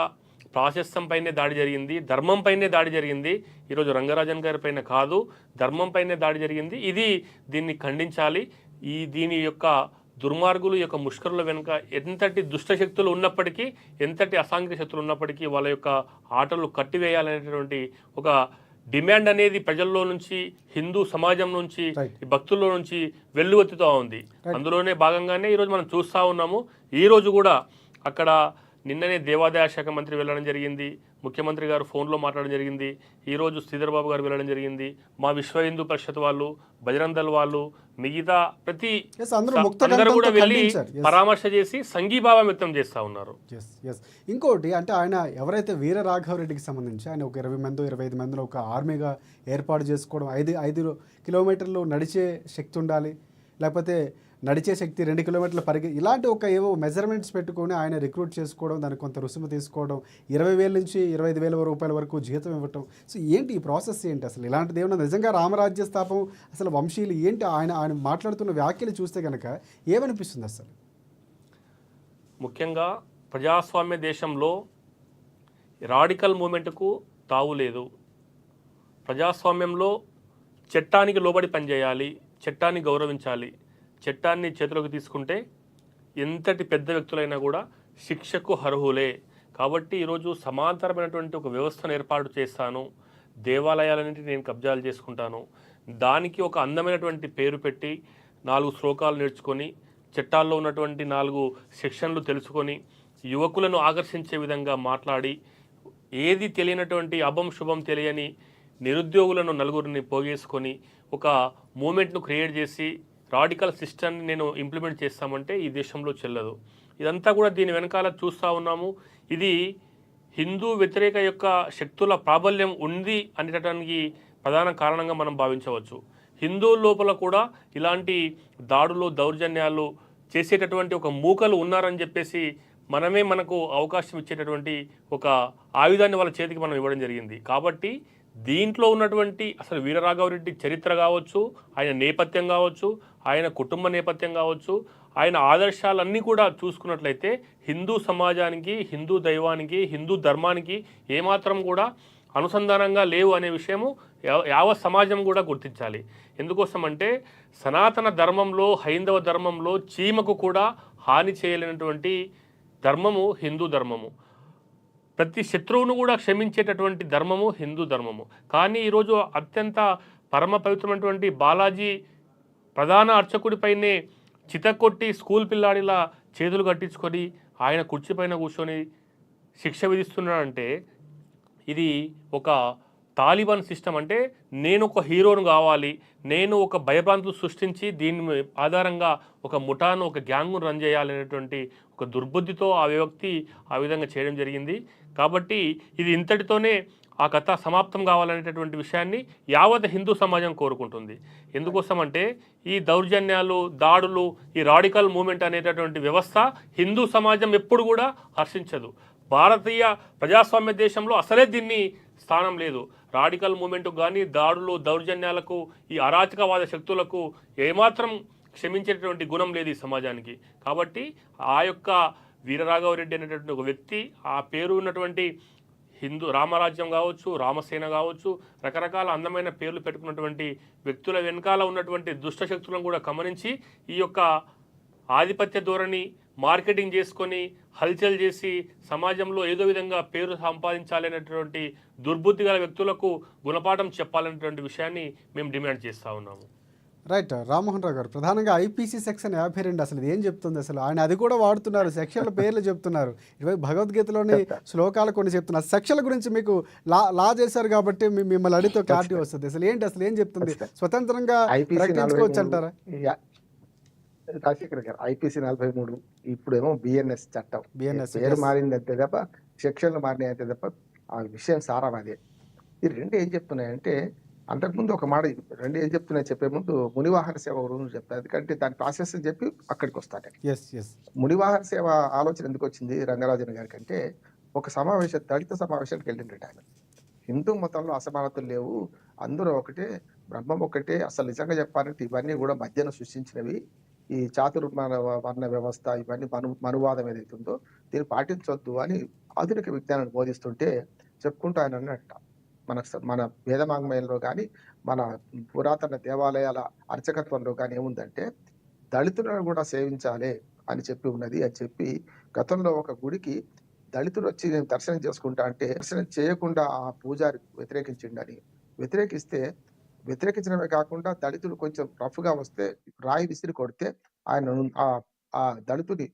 ప్రాశస్తం పైనే దాడి జరిగింది, ధర్మం పైనే దాడి జరిగింది. ఈరోజు రంగరాజన్ గారి పైన కాదు, ధర్మం పైనే దాడి జరిగింది. దీన్ని ఖండించాలి. దీని యొక్క దుర్మార్గులు యొక్క ముష్కరుల వెనుక ఎంతటి దుష్టశక్తులు ఉన్నప్పటికీ, ఎంతటి అసాంఘిక శక్తులు ఉన్నప్పటికీ వాళ్ళ యొక్క ఆటలు కట్టివేయాలనేటువంటి ఒక డిమాండ్ అనేది ప్రజల్లో నుంచి, హిందూ సమాజం నుంచి, భక్తుల్లో నుంచి వెల్లువెత్తుతూ ఉంది. అందులోనే భాగంగానే ఈరోజు మనం చూస్తూ ఉన్నాము. ఈరోజు కూడా అక్కడ నిన్ననే దేవాదాయ శాఖ మంత్రి వెళ్ళడం జరిగింది, ముఖ్యమంత్రి గారు ఫోన్లో మాట్లాడడం జరిగింది, ఈరోజు శ్రీధర్ బాబు గారు వెళ్ళడం జరిగింది, మా విశ్వ హిందూ పరిషత్ వాళ్ళు, బజరంగ్ దళ్ వాళ్ళు, మిగతా ప్రతి అందరూ కూడా వెళ్ళి పరామర్శ చేసి సంఘీభావం వ్యక్తం చేస్తూ ఉన్నారు. ఇంకోటి అంటే ఆయన ఎవరైతే వీర రాఘవరెడ్డికి సంబంధించి ఆయన ఒక 20 మంది 25 మందిలో ఒక ఆర్మీగా ఏర్పాటు చేసుకోవడం, 5 కిలోమీటర్లు నడిచే శక్తి ఉండాలి, లేకపోతే నడిచే శక్తి 2 కిలోమీటర్ల ఇలాంటి ఒక ఏవో మెజర్మెంట్స్ పెట్టుకొని ఆయన రిక్రూట్ చేసుకోవడం, దానికి కొంత రుసుము తీసుకోవడం, 20,000 నుంచి 25,000 రూపాయల వరకు జీతం ఇవ్వటం. సో ఏంటి ఈ ప్రాసెస్ ఏంటి అసలు? ఇలాంటిది ఏమన్నా నిజంగా రామరాజ్య స్థాపం, అసలు వంశీయులు ఏంటి? ఆయన మాట్లాడుతున్న వ్యాఖ్యలు చూస్తే కనుక ఏమనిపిస్తుంది అసలు? ముఖ్యంగా ప్రజాస్వామ్య దేశంలో రాడికల్ మూమెంట్కు తావు లేదు. ప్రజాస్వామ్యంలో చట్టానికి లోబడి పనిచేయాలి, చట్టాన్ని గౌరవించాలి. చట్టాన్ని చేతిలోకి తీసుకుంటే ఎంతటి పెద్ద వ్యక్తులైనా కూడా శిక్షకు అర్హులే. కాబట్టి ఈరోజు సమాంతరమైనటువంటి ఒక వ్యవస్థను ఏర్పాటు చేస్తాను, దేవాలయాలన్నింటినీ నేను కబ్జాలు చేసుకుంటాను, దానికి ఒక అందమైనటువంటి పేరు పెట్టి 4 శ్లోకాలు నేర్చుకొని, చట్టాల్లో ఉన్నటువంటి 4 సెక్షన్లు తెలుసుకొని, యువకులను ఆకర్షించే విధంగా మాట్లాడి, ఏది తెలియనటువంటి అభం శుభం తెలియని నిరుద్యోగులను నలుగురిని పోగేసుకొని ఒక మూమెంట్ను క్రియేట్ చేసి రాడికల్ సిస్టమ్ని నేను ఇంప్లిమెంట్ చేస్తామంటే ఈ దేశంలో చెల్లదు. ఇదంతా కూడా దీని వెనకాల చూస్తూ ఉన్నాము. ఇది హిందూ వ్యతిరేక యొక్క శక్తుల ప్రాబల్యం ఉంది అనేటానికి ప్రధాన కారణంగా మనం భావించవచ్చు. హిందువుల లోపల కూడా ఇలాంటి దాడులు, దౌర్జన్యాలు చేసేటటువంటి ఒక మూకలు ఉన్నారని చెప్పేసి మనకు అవకాశం ఇచ్చేటటువంటి ఒక ఆయుధాన్ని వాళ్ళ చేతికి మనం ఇవ్వడం జరిగింది. కాబట్టి దీంట్లో ఉన్నటువంటి అసలు వీరరాఘవరెడ్డి చరిత్ర కావచ్చు, ఆయన నేపథ్యం కావచ్చు, ఆయన కుటుంబ నేపథ్యం కావచ్చు, ఆయన ఆదర్శాలన్నీ కూడా చూసుకున్నట్లయితే హిందూ సమాజానికి, హిందూ దైవానికి, హిందూ ధర్మానికి ఏమాత్రం కూడా అనుసంధానంగా లేవు అనే విషయము యావత్ సమాజం కూడా గుర్తించాలి. ఎందుకోసం అంటే సనాతన ధర్మంలో, హైందవ ధర్మంలో చీమకు కూడా హాని చేయలేనటువంటి ధర్మము హిందూ ధర్మము. ప్రతి శత్రువును కూడా క్షమించేటటువంటి ధర్మము హిందూ ధర్మము. కానీ ఈరోజు అత్యంత పరమ పవిత్రమైనటువంటి బాలాజీ ప్రధాన అర్చకుడిపైనే చితకొట్టి స్కూల్ పిల్లాడిలా చేతులు కట్టించుకొని ఆయన కుర్చీపైన కూర్చొని శిక్ష విధిస్తున్నాడంటే ఇది ఒక తాలిబాన్ సిస్టమ్. అంటే నేను ఒక హీరోను కావాలి, నేను ఒక భయభ్రాంతులు సృష్టించి దీని ఆధారంగా ఒక ముఠాను, ఒక గ్యాంగ్ను రన్ చేయాలనేటువంటి ఒక దుర్బుద్ధితో ఆ వ్యక్తి ఆ విధంగా చేయడం జరిగింది. కాబట్టి ఇది ఇంతటితోనే ఆ కథ సమాప్తం కావాలనేటటువంటి విషయాన్ని యావత్ హిందూ సమాజం కోరుకుంటుంది. ఎందుకోసం అంటే ఈ దౌర్జన్యాలు, దాడులు, ఈ రాడికల్ మూమెంట్ అనేటటువంటి వ్యవస్థ హిందూ సమాజం ఎప్పుడు కూడా హర్షించదు. భారతీయ ప్రజాస్వామ్య దేశంలో అసలే దీన్ని స్థానం లేదు. రాడికల్ మూమెంట్కు కానీ, దాడులు, దౌర్జన్యాలకు, ఈ అరాచకవాద శక్తులకు ఏమాత్రం క్షమించేటటువంటి గుణం లేదు ఈ సమాజానికి. కాబట్టి ఆ యొక్క వీరరాఘవరెడ్డి అనేటటువంటి ఒక వ్యక్తి, ఆ పేరు ఉన్నటువంటి హిందూ రామరాజ్యం కావచ్చు, రామసేన కావచ్చు, రకరకాల అందమైన పేర్లు పెట్టుకున్నటువంటి వ్యక్తుల వెనకాల ఉన్నటువంటి దుష్టశక్తులను కూడా గమనించి ఈ యొక్క ఆధిపత్య ధోరణి మార్కెటింగ్ చేసుకొని హల్చల్ చేసి సమాజంలో ఏదో విధంగా పేరు సంపాదించాలనేటువంటి దుర్బుద్ధి గల వ్యక్తులకు గుణపాఠం చెప్పాలనేటువంటి విషయాన్ని మేము డిమాండ్ చేస్తూ ఉన్నాము. రైట్. రామ్మోహన్ రావు గారు, ప్రధానంగా ఐపీసీ సెక్షన్ 52 అసలు ఇది ఏం చెప్తుంది? అసలు ఆయన అది కూడా వాడుతున్నారు, సెక్షన్ల పేర్లు చెప్తున్నారు. ఇరవై భగవద్గీతలోని శ్లోకాలు కొన్ని చెప్తున్నారు. సెక్షన్ల గురించి మీకు లా చేశారు కాబట్టి మిమ్మల్ని అడిగితే క్లారిటీ వస్తుంది. అసలు ఏం చెప్తుంది? స్వతంత్రంగా ప్రకటించుకోవచ్చు అంటారా? రాజశేఖర్ గారు, ఐపీసీ 43 ఇప్పుడేమో బిఎన్ఎస్ చట్టం, బిఎన్ఎస్ పేరు మారింది అంతే తప్ప సెక్షన్లు మారినాయి అంతే తప్ప ఆ విషయం సారం అదే. ఈ రెండు ఏం చెప్తున్నాయంటే, అంతకుముందు ఒక మాట రెండు ఏం చెప్తున్నాయి చెప్పే ముందు మునివాహన సేవ గురించి చెప్తాను, ఎందుకంటే దాని ప్రాసెస్ చెప్పి అక్కడికి వస్తాను. మునివాహన సేవ ఆలోచన ఎందుకు వచ్చింది రంగరాజన్ గారికి అంటే, ఒక సమావేశం, దళిత సమావేశానికి వెళ్ళిండ్రట ఆయన. హిందూ మతంలో అసమానతలు లేవు, అందరూ ఒకటే, బ్రహ్మం ఒకటే, అసలు నిజంగా చెప్పాలంటే ఇవన్నీ కూడా మధ్యన సృష్టించినవి, ఈ చాతుర్మాన వర్ణ వ్యవస్థ, ఇవన్నీ మనువాదం ఏదైతే ఉందో దీన్ని పాటించొద్దు అని ఆధునిక విజ్ఞానాన్ని బోధిస్తుంటే చెప్పుకుంటూ ఆయన అన్నట్ట, మన వేదమాంగమయంలో కానీ మన పురాతన దేవాలయాల అర్చకత్వంలో కానీ ఏముందంటే దళితులను కూడా సేవించాలి అని చెప్పి ఉన్నది అని చెప్పి, గతంలో ఒక గుడికి దళితులు వచ్చి నేను దర్శనం చేసుకుంటా అంటే దర్శనం చేయకుండా ఆ పూజారి వ్యతిరేకించిండని, వ్యతిరేకించడమే కాకుండా దళితులు కొంచెం రఫ్గా వస్తే రాయి విసిరి కొడితే ఆయన ఆ దళితుడి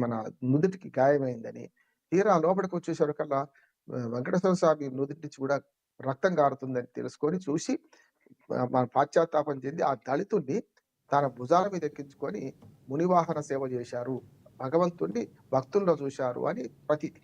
మన నుదుటికి గాయమైందని, తీరా లోపలికి వచ్చేసరికల్లా వెంకటేశ్వర స్వామి నుదుటి నుంచి కూడా రక్తం కారుతుందని తెలుసుకొని చూసి మన పాశ్చాత్తాపం చెంది ఆ దళితుడిని తన భుజాల మీద ఎక్కించుకొని మునివాహన సేవ చేశారు, భగవంతుడిని భక్తుల్లో చూశారు అని ప్రతీతి.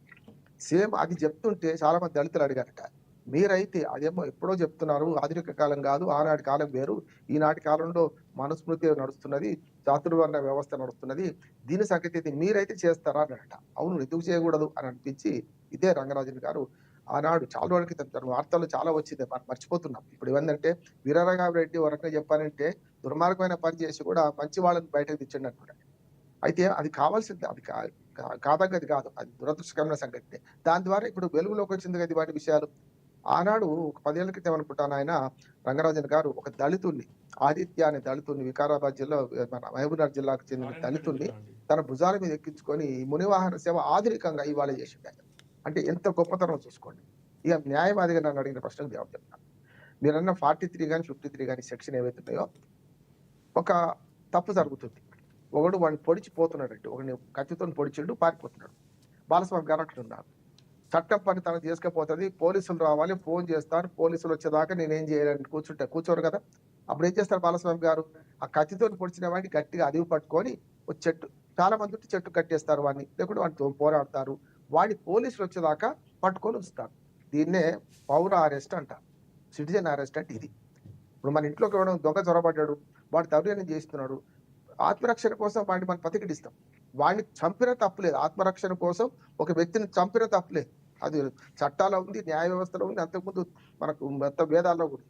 సేమ్ అది చెప్తుంటే చాలా మంది దళితులు అడిగారట, మీరైతే అదేమో ఎప్పుడో చెప్తున్నారు, ఆధునిక కాలం కాదు, ఆనాటి కాలం వేరు, ఈనాటి కాలంలో మనుస్మృతి నడుస్తున్నది, చాతుర్వర్ణ వ్యవస్థ నడుస్తున్నది, దీని సంగతి మీరైతే చేస్తారా అన్నట. అవును, ఎందుకు చేయకూడదు అని అనిపించి ఇదే రంగరాజన్ గారు ఆనాడు చాలా రోజుల క్రితం వార్తలు చాలా వచ్చింది, మర్చిపోతున్నాం. ఇప్పుడు ఏమందంటే వీరరాఘవరెడ్డి వరకు చెప్పాలంటే దుర్మార్గమైన పని చేసి కూడా మంచి వాళ్ళని బయటకు తెచ్చండి అనుకున్నాడు. అయితే అది కావాల్సింది, అది కాదగ్గది కాదు, అది దురదృష్టకరమైన సంగతి. దాని ద్వారా ఇప్పుడు వెలుగులోకి వచ్చింది కదా వాటి విషయాలు. ఆనాడు ఒక 10 ఏళ్ల క్రితం అనుకుంటాను ఆయన రంగరాజన్ గారు ఒక దళితుడిని, ఆదిత్య అనే దళితుడిని, వికారాబాద్ జిల్లా మన మహబూబ్నగర్ జిల్లాకు చెందిన దళితుడిని తన భుజాల మీద ఎక్కించుకొని మునివాహన సేవ ఆధునికంగా ఇవాళ చేసిండు ఆయన. అంటే ఎంత గొప్పతనం చూసుకోండి. ఇక న్యాయవాదిగా నన్ను అడిగిన ప్రశ్నకు జవాబు చెప్తాను. మీరన్న 43 కానీ 53 కానీ సెక్షన్ ఏవైతే ఉన్నాయో, ఒక తప్పు జరుగుతుంది, ఒకడు వాడిని పొడిచిపోతున్నాడు, ఒకడిని కత్తితో పొడిచిండు, పారిపోతున్నాడు. బాలస్వామి గారు అక్కడ ఉన్నారు, చట్టం పని తను చేసుకపోతుంది, పోలీసులు రావాలి, ఫోన్ చేస్తారు, పోలీసులు వచ్చేదాకా నేనేం చేయాలని కూర్చోరు కదా. అప్పుడు ఏం చేస్తారు బాలస్వామి గారు, ఆ కత్తితో పొడిచిన వాడిని గట్టిగా అదివి పట్టుకొని ఒక చెట్టు, చాలా మంది చెట్టు కట్టేస్తారు వాడిని, లేకుంటే వాడితో పోరాడతారు, వాడి పోలీసులు వచ్చేదాకా పట్టుకొని ఉంచుతారు. దీన్నే పౌర అరెస్ట్ అంటారు, సిటిజన్ అరెస్ట్ అంటే ఇది. ఇప్పుడు మన ఇంట్లోకి ఎవడో దొంగ చొరబడ్డాడు, వాడు దౌర్జన్యం చేస్తున్నాడు, ఆత్మరక్షణ కోసం వాడిని మనం ప్రతిఘటిస్తాం, వాడిని చంపిన తప్పులేదు, ఆత్మరక్షణ కోసం ఒక వ్యక్తిని చంపిన తప్పులేదు, అది చట్టాలో ఉంది, న్యాయ వ్యవస్థలో ఉంది, అంతకుముందు మనకు మొత్తం వేదాల్లో కూడా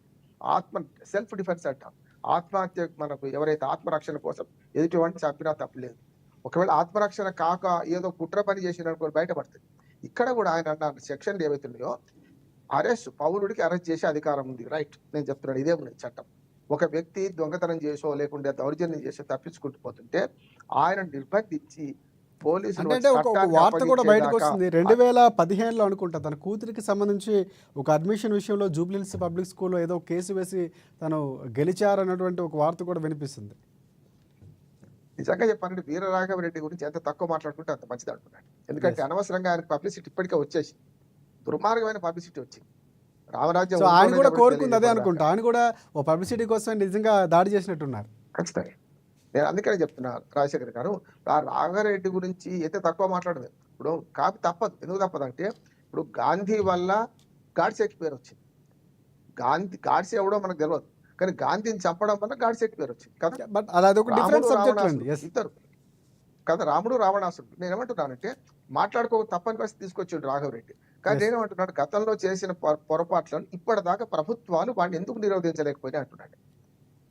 సెల్ఫ్ డిఫెన్స్ అంటాం. ఆత్మహత్య, మనకు ఎవరైతే ఆత్మరక్షణ కోసం ఎదుటి వాడిని చంపినా తప్పులేదు. ఒకవేళ ఆత్మరక్షణ కాక ఏదో కుట్ర పని చేసిననుకో బయటపడుతుంది. ఇక్కడ కూడా ఆయన అన్న సెక్షన్లు ఏవైతే ఉన్నాయో, అరెస్ట్, పౌరుడికి అరెస్ట్ చేసే అధికారం ఉంది, రైట్, నేను చెప్తున్నాను, ఇదే ఉన్నది చట్టం. ఒక వ్యక్తి దొంగతనం చేసో లేకుంటే దౌర్జన్యం చేసో తప్పించుకుంటూ పోతుంటే ఆయన నిర్బంధించి పోలీసులు అంటే ఒక వార్త కూడా బయటకు వస్తుంది 2015లో అనుకుంటా, తన కూతురికి సంబంధించి ఒక అడ్మిషన్ విషయంలో జూబ్లీహిల్స్ పబ్లిక్ స్కూల్లో ఏదో కేసు వేసి తను గెలిచారన్నటువంటి ఒక వార్త కూడా వినిపిస్తుంది. నిజంగా చెప్పాలంటే వీరరాఘవరెడ్డి గురించి ఎంత తక్కువ మాట్లాడుకుంటే అంత మంచిది అనుకున్నాడు. ఎందుకంటే అనవసరంగా ఆయనకు పబ్లిసిటీ ఇప్పటికే వచ్చేసి, దుర్మార్గమైన పబ్లిసిటీ వచ్చింది. రామరాజ్యం ఆయన కూడా కోరుకుంది అదే అనుకుంటా, ఆయన కూడా ఓ పబ్లిసిటీ కోసం నిజంగా దాడి చేసినట్టున్నారు. ఖచ్చితంగా నేను అందుకనే చెప్తున్నా రాజశేఖర్ గారు, ఆ రాఘవరెడ్డి గురించి అయితే తక్కువ మాట్లాడదు. ఇప్పుడు కాదు తప్పదు, ఎందుకు తప్పదు అంటే, ఇప్పుడు గాంధీ వల్ల గాడ్సేకి పేరు వచ్చింది. గాడ్సే ఎవడో మనకు తెలియదు, కానీ గాంధీని చంపడం వల్ల గాడ్సేకి పేరు వచ్చింది కదా. బట్ అదొక డిఫరెంట్ సబ్జెక్ట్ అండి. ఇద్దరు కదా, రాముడు రావణాసురుడు. నేను ఏమంటున్నానంటే మాట్లాడుకో తప్పని పరిస్థితి తీసుకొచ్చిండు రాఘవరెడ్డి, కానీ Yes. నేనేమంటున్నాడు, గతంలో చేసిన పొరపాట్లను ఇప్పటిదాకా ప్రభుత్వాలు వాడిని ఎందుకు నిరోధించలేకపోయినాయి అంటున్నాడు.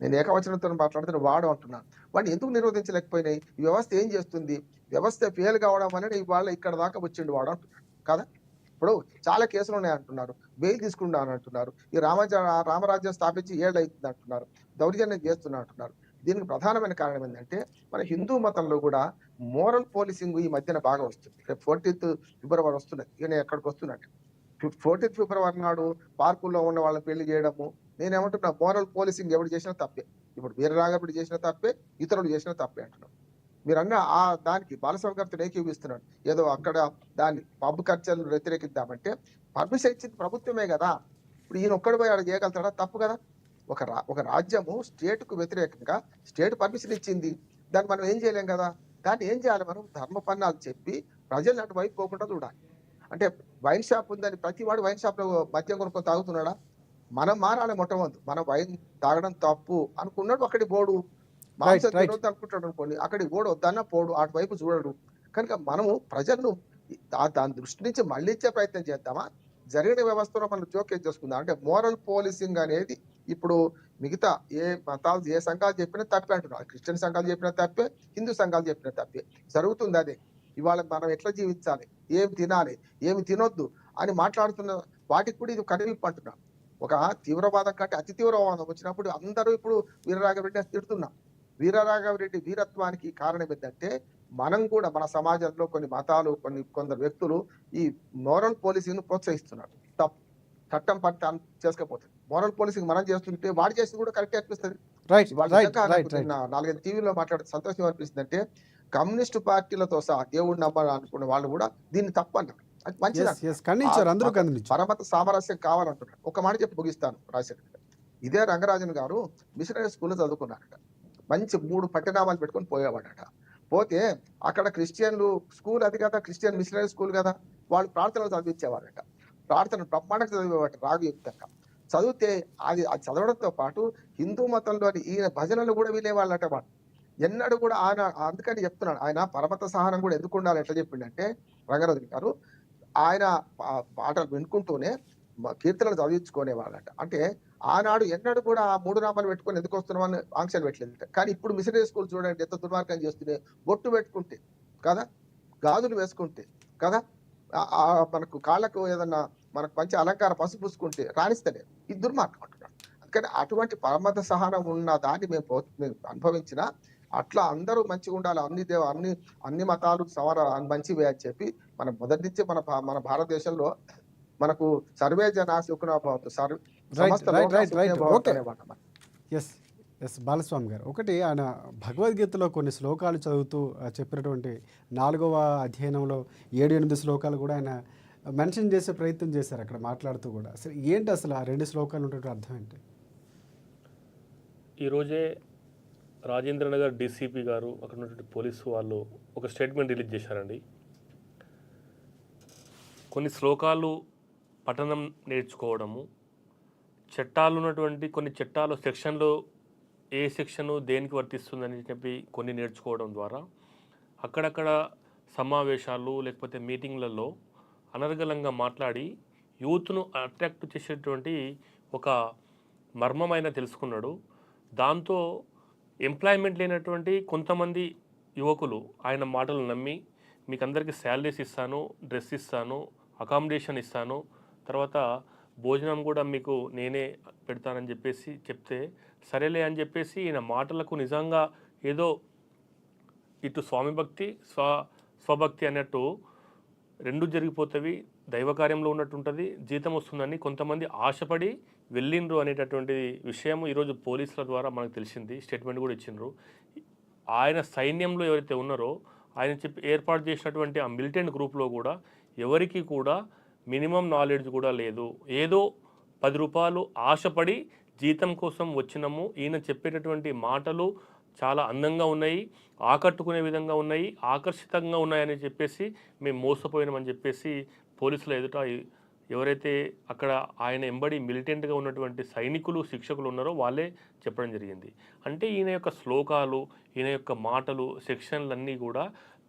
నేను ఏకవచనంతో మాట్లాడుతున్న వాడు అంటున్నాను. వాడిని ఎందుకు నిరోధించలేకపోయినాయి? ఈ వ్యవస్థ ఏం చేస్తుంది? వ్యవస్థ ఫెయిల్ కావడం వలన ఇవాళ ఇక్కడ దాకా వచ్చిండు వాడు అంటున్నాడు కదా. ఇప్పుడు చాలా కేసులు ఉన్నాయి అంటున్నారు, బెయిల్ తీసుకున్నాను అంటున్నారు, ఈ రామరాజ్యం స్థాపించి ఏళ్ళైతుంది అంటున్నారు, దౌర్జన్యం చేస్తున్నా అంటున్నారు. దీనికి ప్రధానమైన కారణం ఏంటంటే మన హిందూ మతంలో కూడా మోరల్ పోలీసింగ్ ఈ మధ్యన బాగా వస్తుంది. రేపు 14th ఫిబ్రవరి వస్తున్నది, ఈయన ఎక్కడికి వస్తున్నట్టు 14th ఫిబ్రవరి నాడు పార్కుల్లో ఉన్న వాళ్ళని పెళ్లి చేయడము. నేనేమంటున్నా, మోరల్ పోలీసింగ్ ఎవరు చేసినా తప్పే. ఇప్పుడు వీరరాఘవుడు చేసిన తప్పే, ఇతరులు చేసిన తప్పే అంటున్నాం. మీరన్న ఆ దానికి బాలస్వామి గారితో ఏకీపిస్తున్నాడు. ఏదో అక్కడ దాన్ని పబ్ కల్చర్ను వ్యతిరేకిద్దామంటే పర్మిషన్ ఇచ్చింది ప్రభుత్వమే కదా. ఇప్పుడు ఈయన ఒక్కడి పోయి ఆడ చేయగలుగుతాడా? తప్పు కదా. ఒక రాజ్యము స్టేట్కు వ్యతిరేకంగా స్టేట్ పర్మిషన్ ఇచ్చింది, దాన్ని మనం ఏం చేయలేం కదా. దాన్ని ఏం చేయాలి? మనం ధర్మపన్నాలు చెప్పి ప్రజలు అటువైపు పోకుండా చూడాలి. అంటే వైన్ షాప్ ఉందని ప్రతి వాడు వైన్ షాప్ లో మద్యం కొనుక్కొని తాగుతున్నాడా? మనం మారాలి మొట్టమొదటి. మనం వైన్ తాగడం తప్పు అనుకున్నాడు, అక్కడి పోడు. మాంసం right. తినొద్దు అనుకుంటాడు అనుకోండి, అక్కడికి పోడు, వద్దన్నా పోడు, అటువైపు చూడడు. కనుక మనము ప్రజలను దాని దృష్టి నుంచి మళ్ళించే ప్రయత్నం చేద్దామా, జరిగిన వ్యవస్థలో మనం జోక్యం చేసుకుందాం. అంటే మోరల్ పోలీసింగ్ అనేది ఇప్పుడు మిగతా ఏ మతాలు ఏ సంఘాలు చెప్పినా తప్పే అంటున్నారు. క్రిస్టియన్ సంఘాలు చెప్పినా తప్పే, హిందూ సంఘాలు చెప్పినా తప్పే. జరుగుతుంది అదే. ఇవాళ మనం ఎట్లా జీవించాలి, ఏమి తినాలి, ఏమి తినొద్దు అని మాట్లాడుతున్న వాటికి కూడా ఇది కనువిప్పు అంటున్నాం. ఒక తీవ్రవాదం కంటే అతి తీవ్రవాదం వచ్చినప్పుడు అందరూ ఇప్పుడు వీరరాఘవరెడ్డి అని తిడుతున్నాం. వీరరాఘవరెడ్డి వీరత్వానికి కారణం ఏంటంటే మనం కూడా మన సమాజంలో కొన్ని మతాలు కొందరు వ్యక్తులు ఈ మోరల్ పోలీసింగ్ ను ప్రోత్సహిస్తున్నారు. తప్పు. చట్టం పట్ల చేసుకోపోతుంది. మోరల్ పోలీసింగ్ మనం చేస్తుంటే వాడు చేసి కూడా కరెక్ట్ అనిపిస్తుంది. రైట్ వాళ్ళ రైట్ నిజంగా రైట్ నాకు రైట్ నిన్న 4-5 టీవీలో మాట్లాడే సంతోషం అనిపిస్తుంది. అంటే కమ్యూనిస్టు పార్టీలతో సహా దేవుడు నమ్మాలి అనుకున్న వాళ్ళు కూడా దీన్ని తప్పన్నారు. అది మంచిది. ఎస్ ఎస్ ఖండించారు, అందరూ ఖండించారు. పరమత సామరస్యం కావాలంటున్నారు. ఒక మాట చెప్పి ముగిస్తాను రాజశేఖర్. ఇదే రంగరాజన్ గారు మిషనరీ స్కూల్లో చదువుకున్నారట. మంచి 3 పట్టణామాలు పెట్టుకొని పోయేవాడట. పోతే అక్కడ క్రిస్టియన్లు స్కూల్ అది కదా, క్రిస్టియన్ మిషనరీ స్కూల్ కదా, వాళ్ళు ప్రార్థనలు చదివించేవారట. ప్రార్థన బ్రహ్మాండంగా చదివేవాట రాగయుక్తంగా. చదివితే అది చదవడంతో పాటు హిందూ మతంలోని ఈయన భజనలు కూడా వినేవాళ్ళట వాళ్ళు. ఎన్నడూ కూడా ఆయన, అందుకని చెప్తున్నాడు, ఆయన పరమత సహనం కూడా ఎందుకు ఉండాలి, ఎట్లా చెప్పిండంటే రంగరాజన్ గారు, ఆయన పాటలు వినుకుంటూనే కీర్తనలు చదివించుకునేవాళ్ళట. అంటే ఆనాడు ఎన్నడూ కూడా ఆ 3 నామాలు పెట్టుకొని ఎందుకు వస్తున్నామని ఆంక్షలు పెట్టలేదు. కానీ ఇప్పుడు మిషనరీ స్కూల్ చూడండి ఎంత దుర్మార్గం చేస్తున్నాయి. బొట్టు పెట్టుకుంటే కదా, గాజులు వేసుకుంటే కదా, మనకు కాళ్ళకు ఏదన్నా మనకు మంచి అలంకార పసుపు పూసుకుంటే రాణిస్తలేదు. ఇది దుర్మార్గం అంటున్నాడు. అందుకని అటువంటి పరమత సహనం ఉన్న దాన్ని మేము అనుభవించిన అట్లా అందరూ మంచిగా ఉండాలి, అన్ని మతాలు మంచివే అని చెప్పి మనం మొదటి నుంచి మన భారతదేశంలో మనకు సర్వే జనా సుఖినో భవంతు, సమస్త లోకా సుఖినో భవంతు అనేమాట. ఎస్ ఎస్ బాలస్వామి గారు, ఒకటి ఆయన భగవద్గీతలో కొన్ని శ్లోకాలు చదువుతూ చెప్పినటువంటి 4వ అధ్యాయంలో 7-8 శ్లోకాలు కూడా ఆయన మెన్షన్ చేసే ప్రయత్నం చేశారు అక్కడ మాట్లాడుతూ కూడా. అసలు ఏంటి అసలు ఆ 2 శ్లోకాలు ఉన్నటువంటి అర్థం ఏంటి? ఈరోజే రాజేంద్రనగర్ డీసీపీ గారు, అక్కడ ఉన్నటువంటి పోలీసు వాళ్ళు ఒక స్టేట్మెంట్ రిలీజ్ చేశారండి. కొన్ని శ్లోకాలు పఠనం నేర్చుకోవడము, చట్టాలు ఉన్నటువంటి కొన్ని చట్టాలు సెక్షన్లు ఏ సెక్షను దేనికి వర్తిస్తుందని చెప్పి కొన్ని నేర్చుకోవడం ద్వారా అక్కడక్కడ సమావేశాలు లేకపోతే మీటింగ్లలో అనర్గళంగా మాట్లాడి యూత్ను అట్రాక్ట్ చేసేటువంటి ఒక మర్మమైన తెలుసుకున్నాడు. దాంతో ఎంప్లాయ్మెంట్ లేనటువంటి కొంతమంది యువకులు ఆయన మాటలు నమ్మి మీకు అందరికీ శాలరీస్ ఇస్తాను, డ్రెస్ ఇస్తాను, అకామిడేషన్ ఇస్తాను, తర్వాత భోజనం కూడా మీకు నేనే పెడతానని చెప్పేసి చెప్తే సరేలే అని చెప్పేసి ఈయన మాటలకు నిజంగా ఏదో ఇటు స్వామి భక్తి స్వభక్తి అన్నట్టు రెండు జరిగిపోతవి, దైవ కార్యంలో ఉన్నట్టు ఉంటుంది, జీతం వస్తుందని కొంతమంది ఆశపడి వెళ్ళిండ్రు అనేటటువంటి విషయం ఈరోజు పోలీసుల ద్వారా మనకు తెలిసింది. స్టేట్మెంట్ కూడా ఇచ్చిండ్రు. ఆయన సైన్యంలో ఎవరైతే ఉన్నారో ఆయన చెప్పి ఏర్పాటు చేసినటువంటి ఆ మిలిటెంట్ గ్రూప్లో కూడా ఎవరికి కూడా మినిమం నాలెడ్జ్ కూడా లేదు. ఏదో 10 రూపాయలు ఆశపడి జీతం కోసం వచ్చినాము, ఈయన చెప్పేటటువంటి మాటలు చాలా అందంగా ఉన్నాయి, ఆకట్టుకునే విధంగా ఉన్నాయి, ఆకర్షితంగా ఉన్నాయని చెప్పేసి మేము మోసపోయినామని చెప్పేసి పోలీసుల ఎదుట ఎవరైతే అక్కడ ఆయన ఎంబడి మిలిటెంట్గా ఉన్నటువంటి సైనికులు శిక్షకులు ఉన్నారో వాళ్ళే చెప్పడం జరిగింది. అంటే ఈయన యొక్క శ్లోకాలు, ఈయన యొక్క మాటలు, సెక్షన్లన్నీ కూడా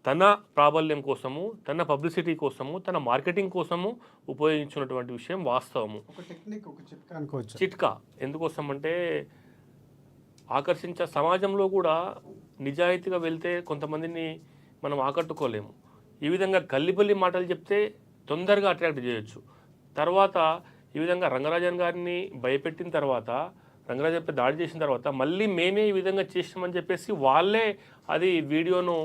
తన ప్రాబల్యం కోసము, తన పబ్లిసిటీ కోసము, తన మార్కెటింగ్ కోసము ఉపయోగించున్నటువంటి విషయం వాస్తవము. ఒక టెక్నిక్, ఒక చిట్కా అనుకోవచ్చు. చిట్కా ఎందుకోసం అంటే సమాజంలో కూడా నిజాయితీగా వెళ్తే కొంతమందిని మనం ఆకట్టుకోలేము. ఈ విధంగా గల్లిబల్లి మాటలు చెప్తే తొందరగా అట్రాక్ట్ చేయొచ్చు. తర్వాత ఈ విధంగా రంగరాజన్ గారిని భయపెట్టిన తర్వాత, రంగరాజన్పై దాడి చేసిన తర్వాత మళ్ళీ మేమే ఈ విధంగా చేసినామని చెప్పేసి వాళ్ళే అది వీడియోను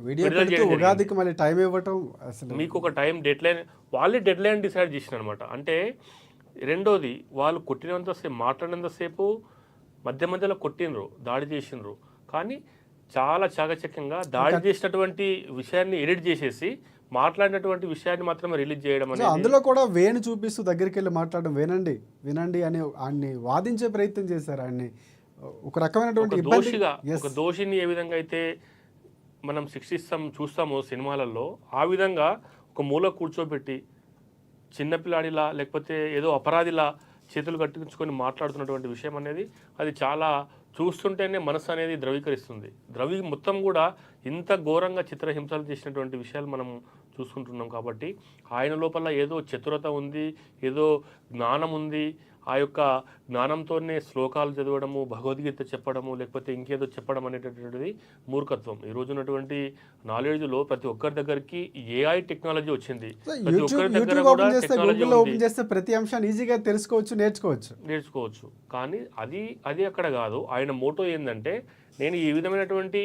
వీడియో విడుదల పెడుతూ చేయడం జరిగింది. ఉగాదికి మళ్ళీ టైం ఇవ్వటం అసలు మీకు ఒక టైం డెడ్లైన్, వాళ్ళే డెడ్లైన్ డిసైడ్ చేసిన అనమాట. అంటే రెండోది, వాళ్ళు కొట్టినంతసేపు, మాట్లాడినంతసేపు మధ్య మధ్యలో కొట్టినరు, దాడి చేసినారు. కానీ చాలా చాకచక్యంగా దాడి చేసినటువంటి విషయాన్ని ఎడిట్ చేసేసి మాట్లాడినటువంటి విషయాన్ని మాత్రమే రిలీజ్ చేయడం సో అనేది. అందులో కూడా వేణు చూపిస్తూ దగ్గరికి వెళ్ళి మాట్లాడడం, వినండి వినండి అని ఆయన్ని వాదించే ప్రయత్నం చేశారు. ఆయన్ని ఒక రకమైనటువంటి ఒక ఇబ్బంది. దోషిగా, Yes. ఒక దోషిని ఏ విధంగా అయితే మనం చూస్తాము సినిమాలలో, ఆ విధంగా ఒక మూల కూర్చోబెట్టి చిన్నపిల్లాడిలా లేకపోతే ఏదో అపరాధిలా చేతులు కట్టించుకొని మాట్లాడుతున్నటువంటి విషయం అనేది అది చాలా చూస్తుంటేనే మనసు అనేది ద్రవీకరిస్తుంది. మొత్తం కూడా ఇంత ఘోరంగా చిత్రహింసలు చేసినటువంటి విషయాలు మనం చూసుకుంటున్నాం. కాబట్టి ఆయన లోపల ఏదో చతురత ఉంది, ఏదో జ్ఞానం ఉంది. ఆ యొక్క జ్ఞానంతోనే శ్లోకాలు చదవడము, భగవద్గీత చెప్పడము, లేకపోతే ఇంకేదో చెప్పడం అనేటటువంటిది మూర్ఖత్వం. ఈ రోజు ఉన్నటువంటి నాలెడ్జ్లో ప్రతి ఒక్కరి దగ్గరికి ఏఐ టెక్నాలజీ వచ్చింది. సో ప్రతి ఒక్కరి దగ్గర యూట్యూబ్ కూడా ఓపెన్ చేస్తే, టెక్నాలజీ గూగుల్లో ఉంది, ఓపెన్ చేస్తే ప్రతి అంశాన్ని ఈజీగా తెలుసుకోవచ్చు, నేర్చుకోవచ్చు. కానీ అది అక్కడ కాదు. ఆయన మోటో ఏంటంటే, నేను ఈ విధమైనటువంటి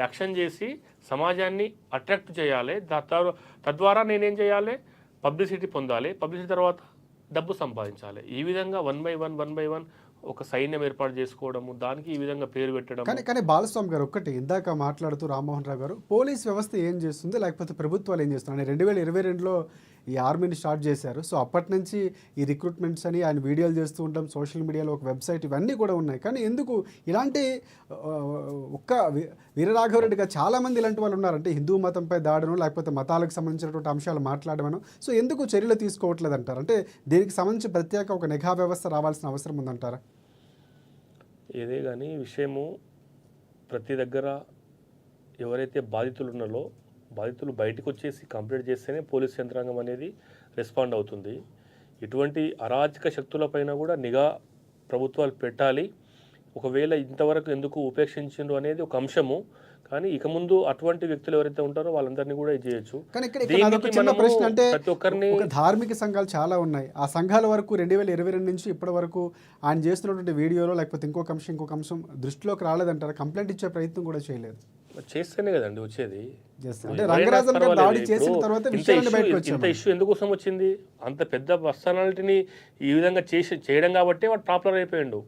యాక్షన్ చేసి సమాజాన్ని అట్రాక్ట్ చేయాలి, తద్వారా నేనేం చేయాలి, పబ్లిసిటీ పొందాలి, పబ్లిసిటీ తర్వాత డబ్బు సంపాదించాలి. ఈ విధంగా వన్ బై వన్ ఒక సైన్యం ఏర్పాటు చేసుకోవడము, దానికి ఈ విధంగా పేరు పెట్టడం. కానీ బాలస్వామి గారు ఒక్కటి ఇందాక మాట్లాడుతూ రామ్మోహన్ రావు గారు, పోలీస్ వ్యవస్థ ఏం చేస్తుంది, లేకపోతే ప్రభుత్వాలు ఏం చేస్తున్నాయి. 2022లో ఈ ఆర్మీని స్టార్ట్ చేశారు. సో అప్పటి నుంచి ఈ రిక్రూట్మెంట్స్ అని ఆయన వీడియోలు చేస్తూ ఉంటాం, సోషల్ మీడియాలో ఒక వెబ్సైట్, ఇవన్నీ కూడా ఉన్నాయి. కానీ ఎందుకు ఇలాంటి ఒక్క వీరరాఘవరెడ్డిగా చాలామంది ఇలాంటి వాళ్ళు ఉన్నారంటే హిందూ మతంపై దాడను, లేకపోతే మతాలకు సంబంధించినటువంటి అంశాలు మాట్లాడమను. సో ఎందుకు చర్యలు తీసుకోవట్లేదు అంటారు? అంటే దీనికి సంబంధించి ప్రత్యేక ఒక నిఘా వ్యవస్థ రావాల్సిన అవసరం ఉందంటారా? ఏదే కానీ విషయము ప్రతి దగ్గర ఎవరైతే బాధితులు ఉన్నారో బాధితులు బయటకు వచ్చేసి కంప్లైంట్ చేస్తేనే పోలీస్ యంత్రాంగం అనేది రెస్పాండ్ అవుతుంది. ఇటువంటి అరాచక శక్తులపైన కూడా నిఘా ప్రభుత్వాలు పెట్టాలి. ఒకవేళ ఇంతవరకు ఎందుకు ఉపేక్షించిండ్రు అనేది ఒక అంశము. కానీ ఇక ముందు అటువంటి వ్యక్తులు ఎవరైతే ఉంటారో వాళ్ళందరినీ కూడా ఇది చేయొచ్చు. కానీ ఇక్కడ నాదొక చిన్న ప్రశ్న, అంటే ప్రతి ఒక్కరిని ఒక ధార్మిక సంఘాలు చాలా ఉన్నాయి. ఆ సంఘాల వరకు 2022 నుంచి ఇప్పటి వరకు ఆయన చేస్తున్నటువంటి వీడియోలో లేకపోతే ఇంకొక అంశం దృష్టిలోకి రాలేదంటారా? కంప్లైంట్ ఇచ్చే ప్రయత్నం కూడా చేయలేదు. చేస్తేనే కదండి వచ్చేది. అంటే రంగరాజన్ గారు దాడి చేసిన తర్వాత విషయాన్ని బయటకు ఇంత వచ్చాయి. ఇష్యూ ఎందుకోసం వచ్చింది? అంత పెద్ద పర్సనాలిటీని ఈ విధంగా చేయడం కాబట్టి వాడు పాపులర్ అయిపోయిండు.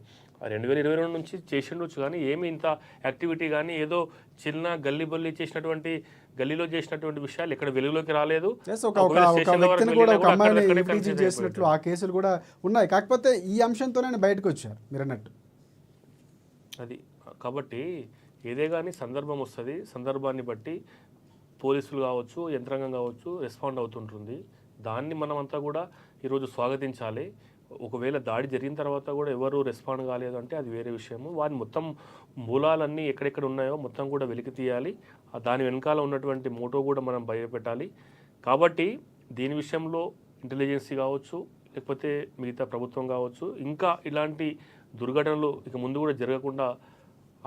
2022 నుంచి చేసిండొచ్చు, కానీ ఏమి ఇంత యాక్టివిటీ కానీ ఏదో చిన్న గల్లీలో చేసినటువంటి విషయాలు ఇక్కడ వెలుగులోకి రాలేదు. ఒక వ్యక్తిని కూడా, ఒక అమ్మాయిని ఇంప్లీజింగ్ చేసినట్లు ఆ కేసులు కూడా ఉన్నాయి. కాకపోతే ఈ అంశంతోనే బయటకు వచ్చారు మీరు అన్నట్టు. అది కాబట్టి ఏదే కానీ సందర్భం వస్తుంది, సందర్భాన్ని బట్టి పోలీసులు కావచ్చు, యంత్రాంగం కావచ్చు రెస్పాండ్ అవుతుంటుంది. దాన్ని మనమంతా కూడా ఈరోజు స్వాగతించాలి. ఒకవేళ దాడి జరిగిన తర్వాత కూడా ఎవరు రెస్పాండ్ కాలేదు అంటే అది వేరే విషయము. వారి మొత్తం మూలాలన్నీ ఎక్కడెక్కడ ఉన్నాయో మొత్తం కూడా వెలికి తీయాలి. దాని వెనకాల ఉన్నటువంటి మోటో కూడా మనం బయటపెట్టాలి. కాబట్టి దీని విషయంలో ఇంటెలిజెన్సీ కావచ్చు, లేకపోతే మిగతా ప్రభుత్వం కావచ్చు, ఇంకా ఇలాంటి దుర్ఘటనలు ఇక ముందు కూడా జరగకుండా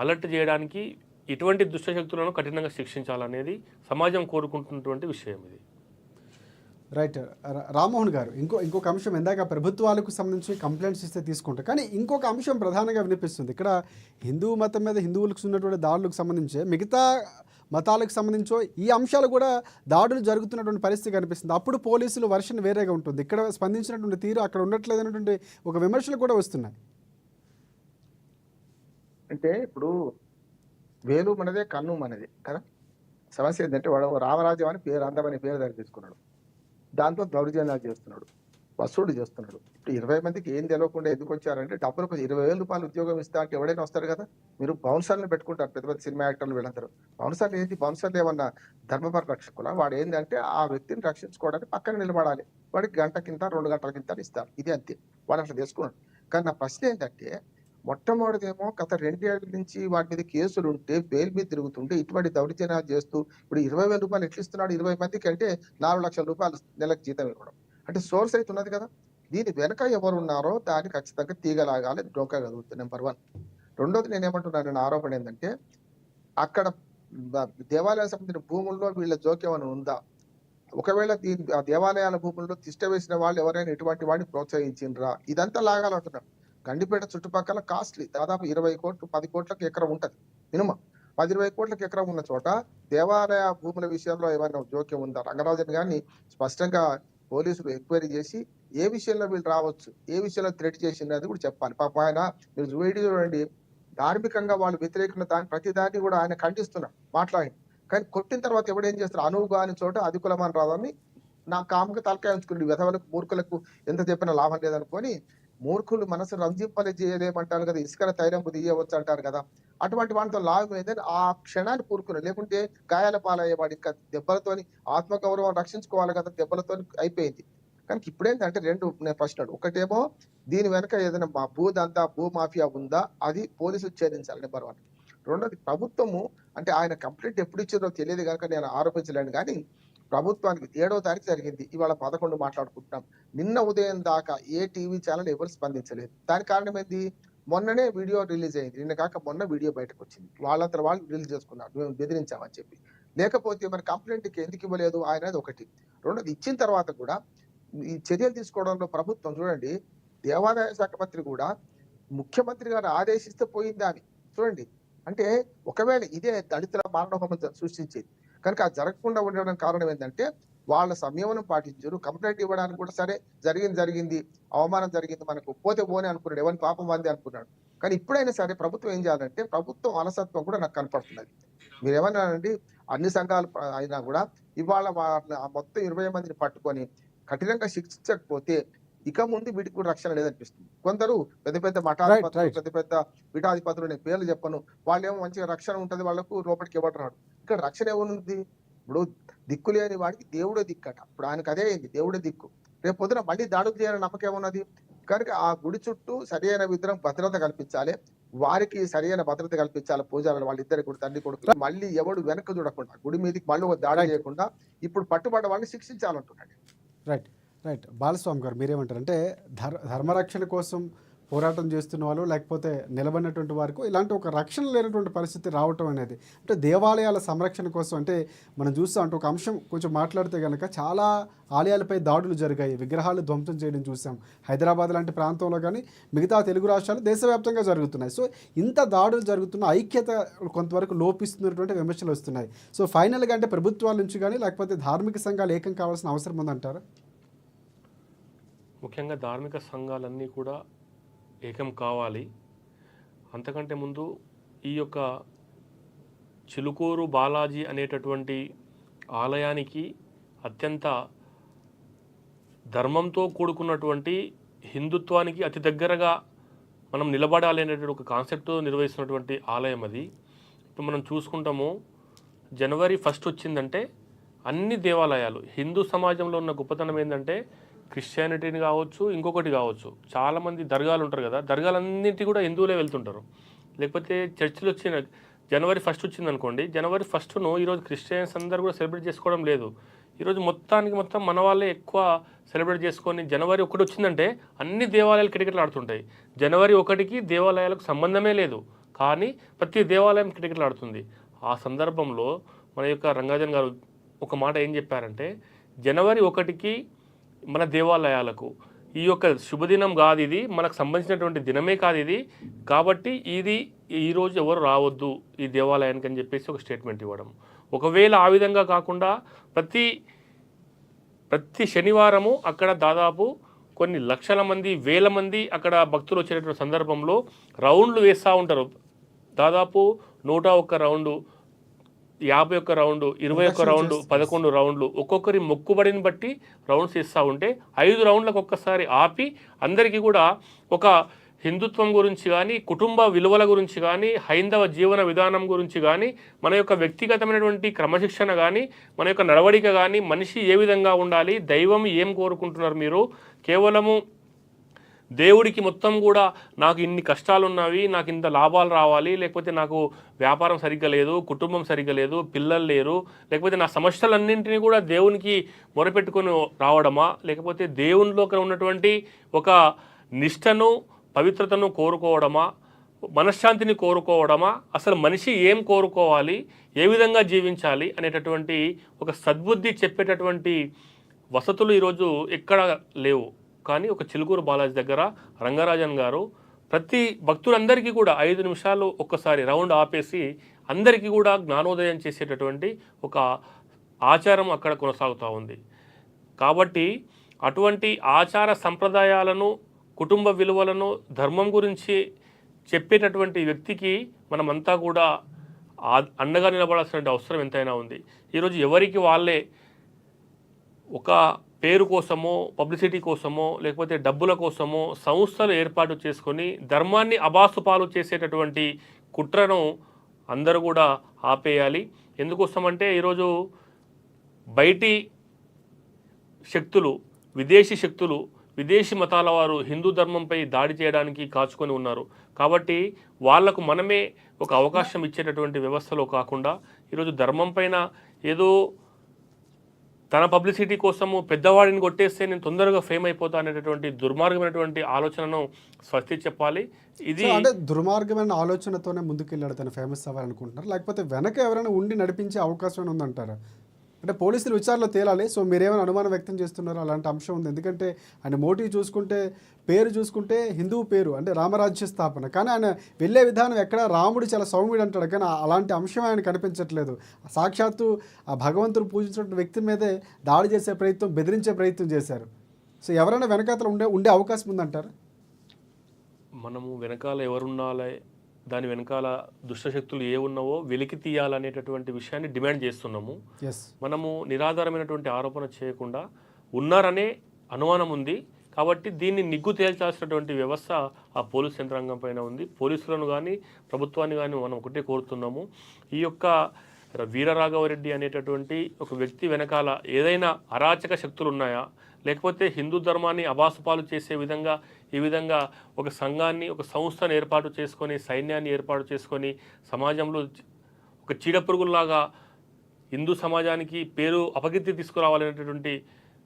అలర్ట్ చేయడానికి ఇటువంటి దుష్టశక్తులను కఠినంగా శిక్షించాలనేది సమాజం కోరుకుంటున్నటువంటి విషయం ఇది. రైట్. రామ్మోహన్ గారు, ఇంకొక అంశం, ఇందాక ప్రభుత్వాలకు సంబంధించి కంప్లైంట్స్ ఇస్తే తీసుకుంటారు, కానీ ఇంకొక అంశం ప్రధానంగా వినిపిస్తుంది. ఇక్కడ హిందూ మతం మీద హిందువులకు ఉన్నటువంటి దాడులకు సంబంధించి మిగతా మతాలకు సంబంధించో ఈ అంశాలు కూడా దాడులు జరుగుతున్నటువంటి పరిస్థితి కనిపిస్తుంది. అప్పుడు పోలీసులు వర్షన్ వేరేగా ఉంటుంది, ఇక్కడ స్పందించినటువంటి తీరు అక్కడ ఉండట్లేదు అనేటువంటి ఒక విమర్శలు కూడా వస్తున్నాయి. అంటే ఇప్పుడు వేలు మనదే, కన్ను మనదే కదా. సమస్య ఏంటంటే వాడు రామరాజ్యం అని పేరు, అందమని పేరు దగ్గర తీసుకున్నాడు, దాంతో దౌర్జన్యాలు చేస్తున్నాడు, వసూలు చేస్తున్నాడు. ఇప్పుడు 20 మందికి ఏం తెలియకుండా ఎందుకు వచ్చారంటే డబ్బులు 20,000 రూపాయలు ఉద్యోగం ఇస్తా అంటే ఎవడైనా వస్తారు కదా. మీరు బౌన్సర్లను పెట్టుకుంటారు, పెద్ద పెద్ద సినిమా యాక్టర్లు వీళ్ళందరూ. బౌన్సర్లు ఏంటి? బౌన్సర్లు ఏమన్నా ధర్మపర రక్షకులా? వాడు ఏంటంటే ఆ వ్యక్తిని రక్షించుకోవడానికి పక్కన నిలబడాలి, వాడికి గంట కింద 2 గంటల కింద ఇస్తారు, ఇది అంతే. వాడు అట్లా తీసుకున్నాడు. కానీ నా ప్రశ్న ఏంటంటే మొట్టమొదటిదేమో గత 2 ఏళ్ల నుంచి వాటి మీద కేసులు ఉంటే బెయిల్ మీద తిరుగుతుంటే ఇటువంటి దౌర్జన్యాలు చేస్తూ ఇప్పుడు 20,000 రూపాయలు ఎట్లా ఇస్తున్నాడు 20 మందికి అంటే 4 లక్షల రూపాయలు నెలకు జీతం ఇవ్వడం. అంటే సోర్స్ అయితే ఉన్నది కదా. దీని వెనక ఎవరు ఉన్నారో దాన్ని ఖచ్చితంగా తీగలాగాలి, డోకా కదులుతుంది. నెంబర్ 1. రెండోది నేనేమంటున్నాను, నా ఆరోపణ ఏంటంటే అక్కడ దేవాలయాలకు సంబంధించిన భూముల్లో వీళ్ళ జోక్యం అని ఉందా? ఒకవేళ ఆ దేవాలయాల భూముల్లో తిష్ట వేసిన వాళ్ళు ఎవరైనా ఇటువంటి వాడిని ప్రోత్సహించిండ్రా? ఇదంతా లాగాలంటున్నాను. గండిపేట చుట్టుపక్కల కాస్ట్లీ దాదాపు 20 కోట్లు 10 కోట్లకు ఎకరం ఉంటది మినిమం. 10-20 కోట్లకు ఎకరం ఉన్న చోట దేవాలయ భూముల విషయంలో ఏమైనా జోక్యం ఉందా? రంగరాజన్ గారిని స్పష్టంగా పోలీసులు ఎంక్వైరీ చేసి ఏ విషయంలో వీళ్ళు రావచ్చు, ఏ విషయంలో థ్రెట్ చేసింది కూడా చెప్పాలి. పాప ఆయన మీరు వీడియో చూడండి, ధార్మికంగా వాళ్ళు వ్యతిరేకంగా ప్రతి దాన్ని కూడా ఆయన ఖండిస్తున్నారు మాట్లాడి. కానీ కొట్టిన తర్వాత ఎవడు ఏం చేస్తారు, అనువు కాని చోట అది కులమని రాదని నా కాముగా తలకాయ ఉంచుకుని వెధవలకు మూర్ఖులకు ఎంత చెప్పినా లాభం లేదనుకొని, మూర్ఖులు మనసు రంజింపలే చేయలేమంటారు కదా, ఇసుకల తైలం తీయవచ్చు అంటారు కదా, అటువంటి వాటితో లాభం ఏంటని ఆ క్షణాన్ని కూరుకున్నారు. లేకుంటే గాయాల పాలయ్యేవాడు ఇంకా దెబ్బలతోని ఆత్మగౌరవం రక్షించుకోవాలి కదా, దెబ్బలతో అయిపోయింది. కానీ ఇప్పుడేంటంటే 2 ప్రశ్నలు. ఒకటేమో దీని వెనక ఏదైనా భూదంతా భూమాఫియా ఉందా, అది పోలీసులు ఛేదించాలి నెంబర్ 1. రెండోది ప్రభుత్వము, అంటే ఆయన కంప్లైంట్ ఎప్పుడు ఇచ్చిందో తెలియదు కనుక నేను ఆరోపించలేను, కానీ ప్రభుత్వానికి 7వ తారీఖు జరిగింది, ఇవాళ 11 మాట్లాడుకుంటున్నాం. నిన్న ఉదయం దాకా ఏ టీవీ ఛానల్ ఎవరు స్పందించలేదు. దానికి కారణం ఏంది, మొన్ననే వీడియో రిలీజ్ అయింది, నిన్న కాక మొన్న వీడియో బయటకు వచ్చింది, వాళ్ళంతా వాళ్ళు రిలీజ్ చేసుకున్నారు మేము బెదిరించామని చెప్పి. లేకపోతే మరి కంప్లైంట్కి ఎందుకు ఇవ్వలేదు అనేది ఒకటి. రెండోది ఇచ్చిన తర్వాత కూడా ఈ చర్యలు తీసుకోవడంలో ప్రభుత్వం చూడండి, దేవాదాయ శాఖ మంత్రి కూడా ముఖ్యమంత్రి గారు ఆదేశిస్తే పోయిందా అని చూడండి. అంటే ఒకవేళ ఇదే దళితుల మారణహోమం సృష్టించేది కనుక అది జరగకుండా ఉండడానికి కారణం ఏంటంటే వాళ్ళ సంయమనం పాటించారు. కంప్లైంట్ ఇవ్వడానికి కూడా సరే జరిగింది అవమానం జరిగింది మనకు పోతే పోనే అనుకున్నాడు, ఎవరి పాపం అంది అనుకున్నాడు. కానీ ఇప్పుడైనా సరే ప్రభుత్వం ఏం చేయాలంటే, ప్రభుత్వం అలసత్వం కూడా నాకు కనపడుతున్నది. మీరు ఏమన్నారండి, అన్ని సంఘాలు అయినా కూడా ఇవాళ మొత్తం 20 మందిని పట్టుకొని కఠినంగా శిక్షించకపోతే ఇక ముందు వీటికి కూడా రక్షణ లేదనిపిస్తుంది. కొందరు పెద్ద పెద్ద మఠాధిపతులు పెద్ద పెద్ద పీఠాధిపతులు, నేను పేర్లు చెప్పను, వాళ్ళేమో మంచిగా రక్షణ ఉంటుంది, వాళ్ళకు లోపలికి ఇవ్వడం రాడు. ఇక్కడ రక్షణ ఏముంది, ఇప్పుడు దిక్కు లేని వాడికి దేవుడే దిక్కట. ఇప్పుడు ఆయనకు అదే అయింది, దేవుడే దిక్కు. రేపు పొద్దున మళ్ళీ దాడులు చేయాలని నమ్మకం ఏమున్నది? కనుక ఆ గుడి చుట్టూ సరైన విధంగా భద్రత కల్పించాలి, వారికి సరైన భద్రత కల్పించాలి. పూజారులు వాళ్ళిద్దరు కూడా తండ్రి కొడుకు మళ్ళీ ఎవడు వెనక్కి చూడకుండా గుడి మీదకి మళ్ళీ దాడి చేయకుండా ఇప్పుడు పట్టుబడ్డ వాళ్ళని శిక్షించాలంటున్నాడు. రైట్ బాలస్వామి గారు, మీరేమంటారు? అంటే ధర్మరక్షణ కోసం పోరాటం చేస్తున్న వాళ్ళు, లేకపోతే నిలబడినటువంటి వారికి ఇలాంటి ఒక రక్షణ లేనటువంటి పరిస్థితి రావటం అనేది, అంటే దేవాలయాల సంరక్షణ కోసం, అంటే మనం చూస్తాం, అంటే ఒక అంశం కొంచెం మాట్లాడితే కనుక చాలా ఆలయాలపై దాడులు జరిగాయి, విగ్రహాలు ధ్వంసం చేయడం చూసాం. హైదరాబాద్ లాంటి ప్రాంతంలో కానీ మిగతా తెలుగు రాష్ట్రాలు దేశవ్యాప్తంగా జరుగుతున్నాయి. సో ఇంత దాడులు జరుగుతున్న ఐక్యత కొంతవరకు లోపిస్తున్నటువంటి విమర్శలు వస్తున్నాయి. సో ఫైనల్గా అంటే ప్రభుత్వాల నుంచి కానీ లేకపోతే ధార్మిక సంఘాలు ఏకం కావాల్సిన అవసరం ఉందంటారా? ముఖ్యంగా ధార్మిక సంఘాలన్నీ కూడా ఏకం కావాలి. అంతకంటే ముందు ఈ యొక్క చిలుకూరు బాలాజీ అనేటటువంటి ఆలయానికి అత్యంత ధర్మంతో కూడుకున్నటువంటి హిందుత్వానికి అతి దగ్గరగా మనం నిలబడాలి అనేటువంటి ఒక కాన్సెప్ట్తో నిర్వహిస్తున్నటువంటి ఆలయం అది. ఇప్పుడు మనం చూసుకుంటాము, జనవరి 1 వచ్చిందంటే అన్ని దేవాలయాలు, హిందూ సమాజంలో ఉన్న గొప్పతనం ఏంటంటే క్రిస్టియానిటీని కావచ్చు, ఇంకొకటి కావచ్చు, చాలామంది దర్గాలు ఉంటారు కదా, దర్గాలన్నింటి కూడా హిందువులే వెళ్తుంటారు. లేకపోతే చర్చిలు వచ్చిన జనవరి 1 వచ్చింది అనుకోండి, జనవరి 1ను ఈరోజు క్రిస్టియన్స్ అందరూ కూడా సెలబ్రేట్ చేసుకోవడం లేదు. ఈరోజు మొత్తం మన వాళ్ళే ఎక్కువ సెలబ్రేట్ చేసుకొని, జనవరి 1 వచ్చిందంటే అన్ని దేవాలయాలు కిటకిటలు ఆడుతుంటాయి. జనవరి 1కి దేవాలయాలకు సంబంధమే లేదు, కానీ ప్రతి దేవాలయం కిటకిటలు ఆడుతుంది. ఆ సందర్భంలో మన యొక్క రంగాజన్ గారు ఒక మాట ఏం చెప్పారంటే, జనవరి 1కి మన దేవాలయాలకు ఈ యొక్క శుభదినం కాదు, ఇది మనకు సంబంధించినటువంటి దినమే కాదు ఇది, కాబట్టి ఈరోజు ఎవరు రావద్దు ఈ దేవాలయానికి అని చెప్పేసి ఒక స్టేట్మెంట్ ఇవ్వడం. ఒకవేళ ఆ విధంగా కాకుండా ప్రతి శనివారము అక్కడ దాదాపు కొన్ని లక్షల మంది, వేల మంది అక్కడ భక్తులు వచ్చేటటువంటి సందర్భంలో రౌండ్లు వేస్తూ ఉంటారు. దాదాపు 101 రౌండు, 51 రౌండు, 21 రౌండు, 11 రౌండ్లు, ఒక్కొక్కరి మొక్కుబడిని బట్టి రౌండ్స్ ఇస్తూ ఉంటే 5 రౌండ్లకు ఒక్కసారి ఆపి అందరికీ కూడా ఒక హిందుత్వం గురించి కానీ, కుటుంబ విలువల గురించి కానీ, హైందవ జీవన విధానం గురించి కానీ, మన యొక్క వ్యక్తిగతమైనటువంటి క్రమశిక్షణ కానీ, మన యొక్క నడవడిక కానీ, మనిషి ఏ విధంగా ఉండాలి, దైవం ఏం కోరుకుంటున్నారు, మీరు కేవలము దేవుడికి మొత్తం కూడా నాకు ఇన్ని కష్టాలు ఉన్నవి, నాకు ఇంత లాభాలు రావాలి, లేకపోతే నాకు వ్యాపారం సరిగ్గా లేదు, కుటుంబం సరిగ్గా లేదు, పిల్లలు లేరు, లేకపోతే నా సమస్యలన్నింటినీ కూడా దేవునికి మొరపెట్టుకొని రావడమా, లేకపోతే దేవునిలో ఉన్నటువంటి ఒక నిష్టను పవిత్రతను కోరుకోవడమా, మనశ్శాంతిని కోరుకోవడమా, అసలు మనిషి ఏం కోరుకోవాలి, ఏ విధంగా జీవించాలి అనేటటువంటి ఒక సద్బుద్ధి చెప్పేటటువంటి వసతులు ఈరోజు ఎక్కడ లేవు. కానీ ఒక చిలుకూరు బాలాజీ దగ్గర రంగరాజన్ గారు ప్రతి భక్తులందరికీ కూడా 5 నిమిషాలు ఒక్కసారి రౌండ్ ఆపేసి అందరికీ కూడా జ్ఞానోదయం చేసేటటువంటి ఒక ఆచారం అక్కడ కొనసాగుతూ ఉంది. కాబట్టి అటువంటి ఆచార సంప్రదాయాలను, కుటుంబ విలువలను, ధర్మం గురించి చెప్పేటటువంటి వ్యక్తికి మనమంతా కూడా అండగా నిలబడాల్సిన అవసరం ఎంతైనా ఉంది. ఈరోజు ఎవరికి వాళ్ళే ఒక పేరు కోసమో, పబ్లిసిటీ కోసమో, లేకపోతే డబ్బుల కోసమో సంస్థలు ఏర్పాటు చేసుకొని ధర్మాన్ని అబాసుపాలు చేసేటటువంటి కుట్రను అందరూ కూడా ఆపేయాలి. ఎందుకోసమంటే ఈరోజు బయటి శక్తులు, విదేశీ శక్తులు, విదేశీ మతాల వారు హిందూ ధర్మంపై దాడి చేయడానికి కాచుకొని ఉన్నారు. కాబట్టి వాళ్లకు మనమే ఒక అవకాశం ఇచ్చేటటువంటి వ్యవస్థలో కాకుండా ఈరోజు ధర్మం పైన ఏదో తన పబ్లిసిటీ కోసము పెద్దవాడిని కొట్టేస్తే నేను తొందరగా ఫేమ్ అయిపోతా అనేటటువంటి దుర్మార్గమైనటువంటి ఆలోచనను స్వస్తి చెప్పాలి. ఇది అంటే దుర్మార్గమైన ఆలోచనతోనే ముందుకెళ్ళాడు తను ఫేమస్ అవ్వాలనుకుంటున్నారు, లేకపోతే వెనక ఎవరైనా ఉండి నడిపించే అవకాశం ఉందంటారా? అంటే పోలీసులు విచారణలో తేలాలి. సో మీరేమైనా అనుమానం వ్యక్తం చేస్తున్నారో అలాంటి అంశం ఉంది. ఎందుకంటే ఆయన మోటివ్ చూసుకుంటే, పేరు చూసుకుంటే హిందువు పేరు అంటే రామరాజ్య స్థాపన, కానీ ఆయన వెళ్ళే విధానం ఎక్కడ రాముడు చాలా సౌమ్యుడు అంటాడు, కానీ అలాంటి అంశం ఆయన కనిపించట్లేదు. సాక్షాత్తు ఆ భగవంతుడు పూజించిన వ్యక్తి మీదే దాడి చేసే ప్రయత్నం, బెదిరించే ప్రయత్నం చేశారు. సో ఎవరైనా వెనకాతల ఉండే అవకాశం ఉందంటారా? మనము వెనకాల ఎవరున్నాలే, దాని వెనకాల దుష్టశక్తులు ఏ ఉన్నావో వెలికి తీయాలనేటటువంటి విషయాన్ని డిమాండ్ చేస్తున్నాము. మనము నిరాధారమైనటువంటి ఆరోపణ చేయకుండా ఉన్నారనే అనుమానం ఉంది కాబట్టి దీన్ని నిగ్గు తేల్చాల్సినటువంటి వ్యవస్థ ఆ పోలీస్ యంత్రాంగం పైన ఉంది. పోలీసులను కానీ ప్రభుత్వాన్ని కానీ మనం ఒకటే కోరుతున్నాము, ఈ యొక్క వీరరాఘవరెడ్డి అనేటటువంటి ఒక వ్యక్తి వెనకాల ఏదైనా అరాచక శక్తులు ఉన్నాయా, లేకపోతే హిందూ ధర్మాన్ని అబాసుపాలు చేసే విధంగా ఈ విధంగా ఒక సంఘాన్ని, ఒక సంస్థను ఏర్పాటు చేసుకొని, సైన్యాన్ని ఏర్పాటు చేసుకొని సమాజంలో ఒక చీడపురుగుల్లాగా హిందూ సమాజానికి పేరు అపకీర్తి తీసుకురావాలనేటటువంటి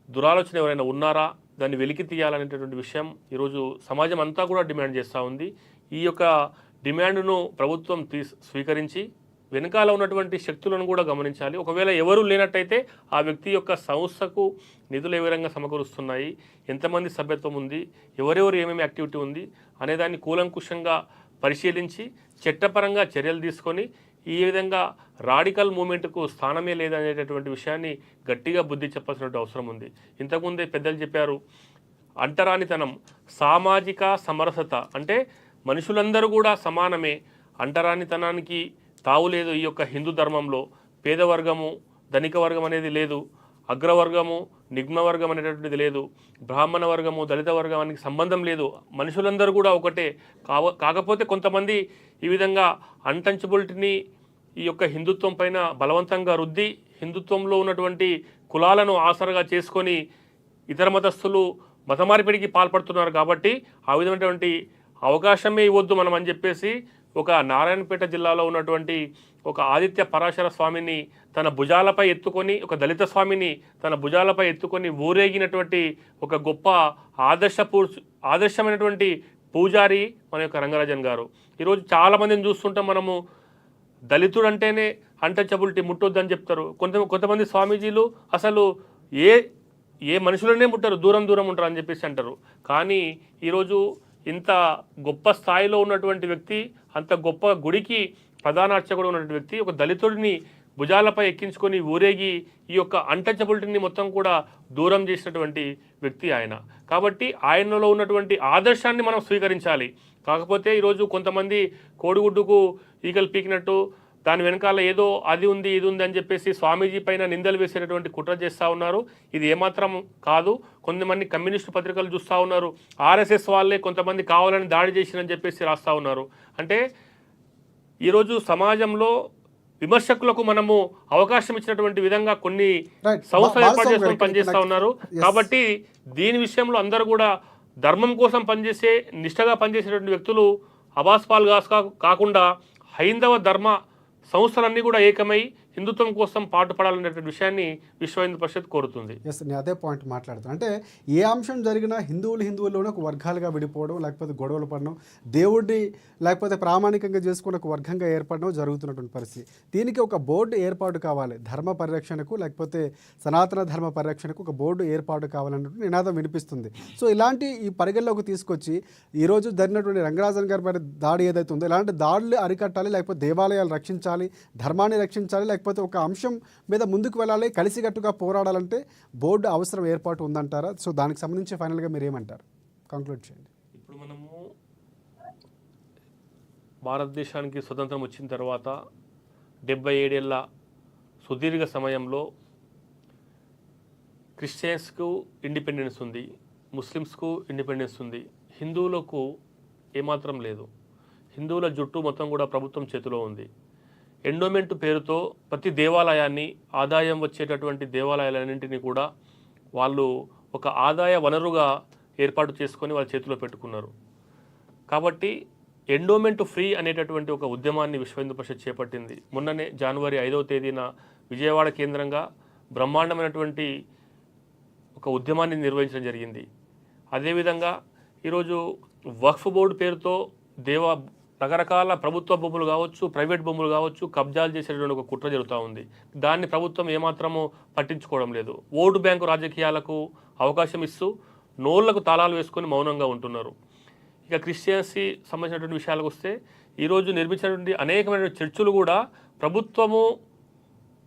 దురాలోచన ఎవరైనా ఉన్నారా, దాన్ని వెలికి తీయాలనేటటువంటి విషయం ఈరోజు సమాజం అంతా కూడా డిమాండ్ చేస్తూ ఉంది. ఈ యొక్క డిమాండ్ను ప్రభుత్వం స్వీకరించి వెనకాల ఉన్నటువంటి శక్తులను కూడా గమనించాలి. ఒకవేళ ఎవరు లేనట్టయితే ఆ వ్యక్తి యొక్క సంస్థకు నిధులు ఏ విధంగా సమకూరుస్తున్నాయి, ఎంతమంది సభ్యత్వం ఉంది, ఎవరెవరు ఏమేమి యాక్టివిటీ ఉంది అనేదాన్ని కూలంకుషంగా పరిశీలించి చట్టపరంగా చర్యలు తీసుకొని ఈ విధంగా రాడికల్ మూమెంట్కు స్థానమే లేదనేటటువంటి విషయాన్ని గట్టిగా బుద్ధి చెప్పాల్సిన అవసరం ఉంది. ఇంతకుముందే పెద్దలు చెప్పారు, అంటరానితనం, సామాజిక సమరసత అంటే మనుషులందరూ కూడా సమానమే, అంటరానితనానికి తావులేదు ఈ యొక్క హిందూ ధర్మంలో. పేదవర్గము, ధనిక వర్గం అనేది లేదు, అగ్రవర్గము, నిమ్నవర్గం అనేటటువంటిది లేదు, బ్రాహ్మణ వర్గము, దళిత వర్గానికి సంబంధం లేదు, మనుషులందరూ కూడా ఒకటే. కాకపోతే కొంతమంది ఈ విధంగా అన్టంచబిలిటీని ఈ యొక్క హిందుత్వం పైన బలవంతంగా రుద్ది హిందుత్వంలో ఉన్నటువంటి కులాలను ఆసరగా చేసుకొని ఇతర మతస్థులు మత మార్పిడికి పాల్పడుతున్నారు. కాబట్టి ఆ విధమైనటువంటి అవకాశమే ఇవ్వద్దు మనం అని చెప్పేసి ఒక నారాయణపేట జిల్లాలో ఉన్నటువంటి ఒక ఆదిత్య పరాశర స్వామిని తన భుజాలపై ఎత్తుకొని, ఒక దళిత స్వామిని తన భుజాలపై ఎత్తుకొని ఊరేగినటువంటి ఒక గొప్ప ఆదర్శమైనటువంటి పూజారి మన యొక్క రంగరాజన్ గారు. ఈరోజు చాలామందిని చూస్తుంటాం మనము, దళితుడు అంటేనే అన్టచబిలిటీ, ముట్టొద్దని చెప్తారు. కొంతమంది స్వామీజీలు అసలు ఏ మనుషులనే ముట్టరు, దూరం దూరం ఉంటారు అని చెప్పేసి అంటారు. కానీ ఈరోజు ఇంత గొప్ప స్థాయిలో ఉన్నటువంటి వ్యక్తి, అంత గొప్ప గుడికి ప్రధాన అర్చకుడు ఉన్నటువంటి వ్యక్తి ఒక దళితుడిని భుజాలపై ఎక్కించుకొని ఊరేగి ఈ యొక్క అన్టచబిలిటీని మొత్తం కూడా దూరం చేసినటువంటి వ్యక్తి ఆయన. కాబట్టి ఆయనలో ఉన్నటువంటి ఆదర్శాన్ని మనం స్వీకరించాలి. కాకపోతే ఈరోజు కొంతమంది కోడిగుడ్డుకు ఈగలు పీకినట్టు దాని వెనకాల ఏదో అది ఉంది ఇది ఉంది అని చెప్పేసి స్వామీజీ పైన నిందలు వేసేటటువంటి కుట్ర చేస్తూ ఉన్నారు. ఇది ఏమాత్రం కాదు. కొంతమంది కమ్యూనిస్టు పత్రికలు చూస్తూ ఉన్నారు, ఆర్ఎస్ఎస్ వాళ్ళే కొంతమంది కావాలని దాడి చేసిరని చెప్పేసి రాస్తూ ఉన్నారు. అంటే ఈరోజు సమాజంలో విమర్శకులకు మనము అవకాశం ఇచ్చినటువంటి విధంగా కొన్ని సంస్థలు ఏర్పాటు చేసుకొని పనిచేస్తూ ఉన్నారు. కాబట్టి దీని విషయంలో అందరూ కూడా ధర్మం కోసం పనిచేసే నిష్టగా పనిచేసేటువంటి వ్యక్తులు అబాస్పాల్ కాకుండా హైందవ ధర్మ సంస్థలన్నీ కూడా ఏకమై హిందుత్వం కోసం పాటుపడాలనేటువంటి విషయాన్ని విశ్వ హిందూ పరిషత్ కోరుతుంది. ఎస్, నేను అదే పాయింట్ మాట్లాడుతాను. అంటే ఏ అంశం జరిగినా హిందువుల్లోనే ఒక వర్గాలుగా విడిపోవడం, లేకపోతే గొడవలు పడడం, దేవుడిని లేకపోతే ప్రామాణికంగా చేసుకుని ఒక వర్గంగా ఏర్పడడం జరుగుతున్నటువంటి పరిస్థితి. దీనికి ఒక బోర్డు ఏర్పాటు కావాలి, ధర్మ పరిరక్షణకు లేకపోతే సనాతన ధర్మ పరిరక్షణకు ఒక బోర్డు ఏర్పాటు కావాలన్నట్టు నినాదం వినిపిస్తుంది. సో ఇలాంటి ఈ పరిగణలోకి తీసుకొచ్చి ఈరోజు జరిగినటువంటి రంగరాజన్ గారి పైన దాడి ఏదైతే ఉందో ఇలాంటి దాడులు అరికట్టాలి, లేకపోతే దేవాలయాలు రక్షించాలి, ధర్మాన్ని రక్షించాలి, లేకపోతే ఒక అంశం మీద ముందుకు వెళ్ళాలి, కలిసికట్టుగా పోరాడాలంటే బోర్డు అవసరం ఏర్పాటు ఉందంటారా? సో దానికి సంబంధించి ఫైనల్గా మీరు ఏమంటారు? కంక్లూడ్ చేయండి. ఇప్పుడు మనము భారతదేశానికి స్వతంత్రం వచ్చిన తర్వాత 77 ఏళ్ల సుదీర్ఘ సమయంలో క్రిస్టియన్స్కు ఇండిపెండెన్స్ ఉంది, ముస్లిమ్స్కు ఇండిపెండెన్స్ ఉంది, హిందువులకు ఏమాత్రం లేదు. హిందువుల జుట్టు మొత్తం కూడా ప్రభుత్వం చేతిలో ఉంది. ఎండోమెంట్ పేరుతో ప్రతి దేవాలయాన్ని, ఆదాయం వచ్చేటటువంటి దేవాలయాలన్నింటినీ కూడా వాళ్ళు ఒక ఆదాయ వనరుగా ఏర్పాటు చేసుకొని వాళ్ళ చేతిలో పెట్టుకున్నారు. కాబట్టి ఎండోమెంట్ ఫ్రీ అనేటటువంటి ఒక ఉద్యమాన్ని విశ్వ హిందూ పరిషత్ చేపట్టింది. మొన్ననే జనవరి 5వ తేదీన విజయవాడ కేంద్రంగా బ్రహ్మాండమైనటువంటి ఒక ఉద్యమాన్ని నిర్వహించడం జరిగింది. అదేవిధంగా ఈరోజు వక్ఫ్ బోర్డు పేరుతో రకరకాల ప్రభుత్వ భూములు కావచ్చు, ప్రైవేట్ భూములు కావచ్చు, కబ్జాలు చేసేటువంటి ఒక కుట్ర జరుగుతూ ఉంది. దాన్ని ప్రభుత్వం ఏమాత్రమూ పట్టించుకోవడం లేదు. ఓటు బ్యాంకు రాజకీయాలకు అవకాశం ఇస్తూ నోళ్లకు తాళాలు వేసుకొని మౌనంగా ఉంటున్నారు. ఇక క్రిస్టియన్సీ సంబంధించినటువంటి విషయాలకు వస్తే ఈరోజు నిర్మించినటువంటి అనేకమైన చర్చులు కూడా ప్రభుత్వము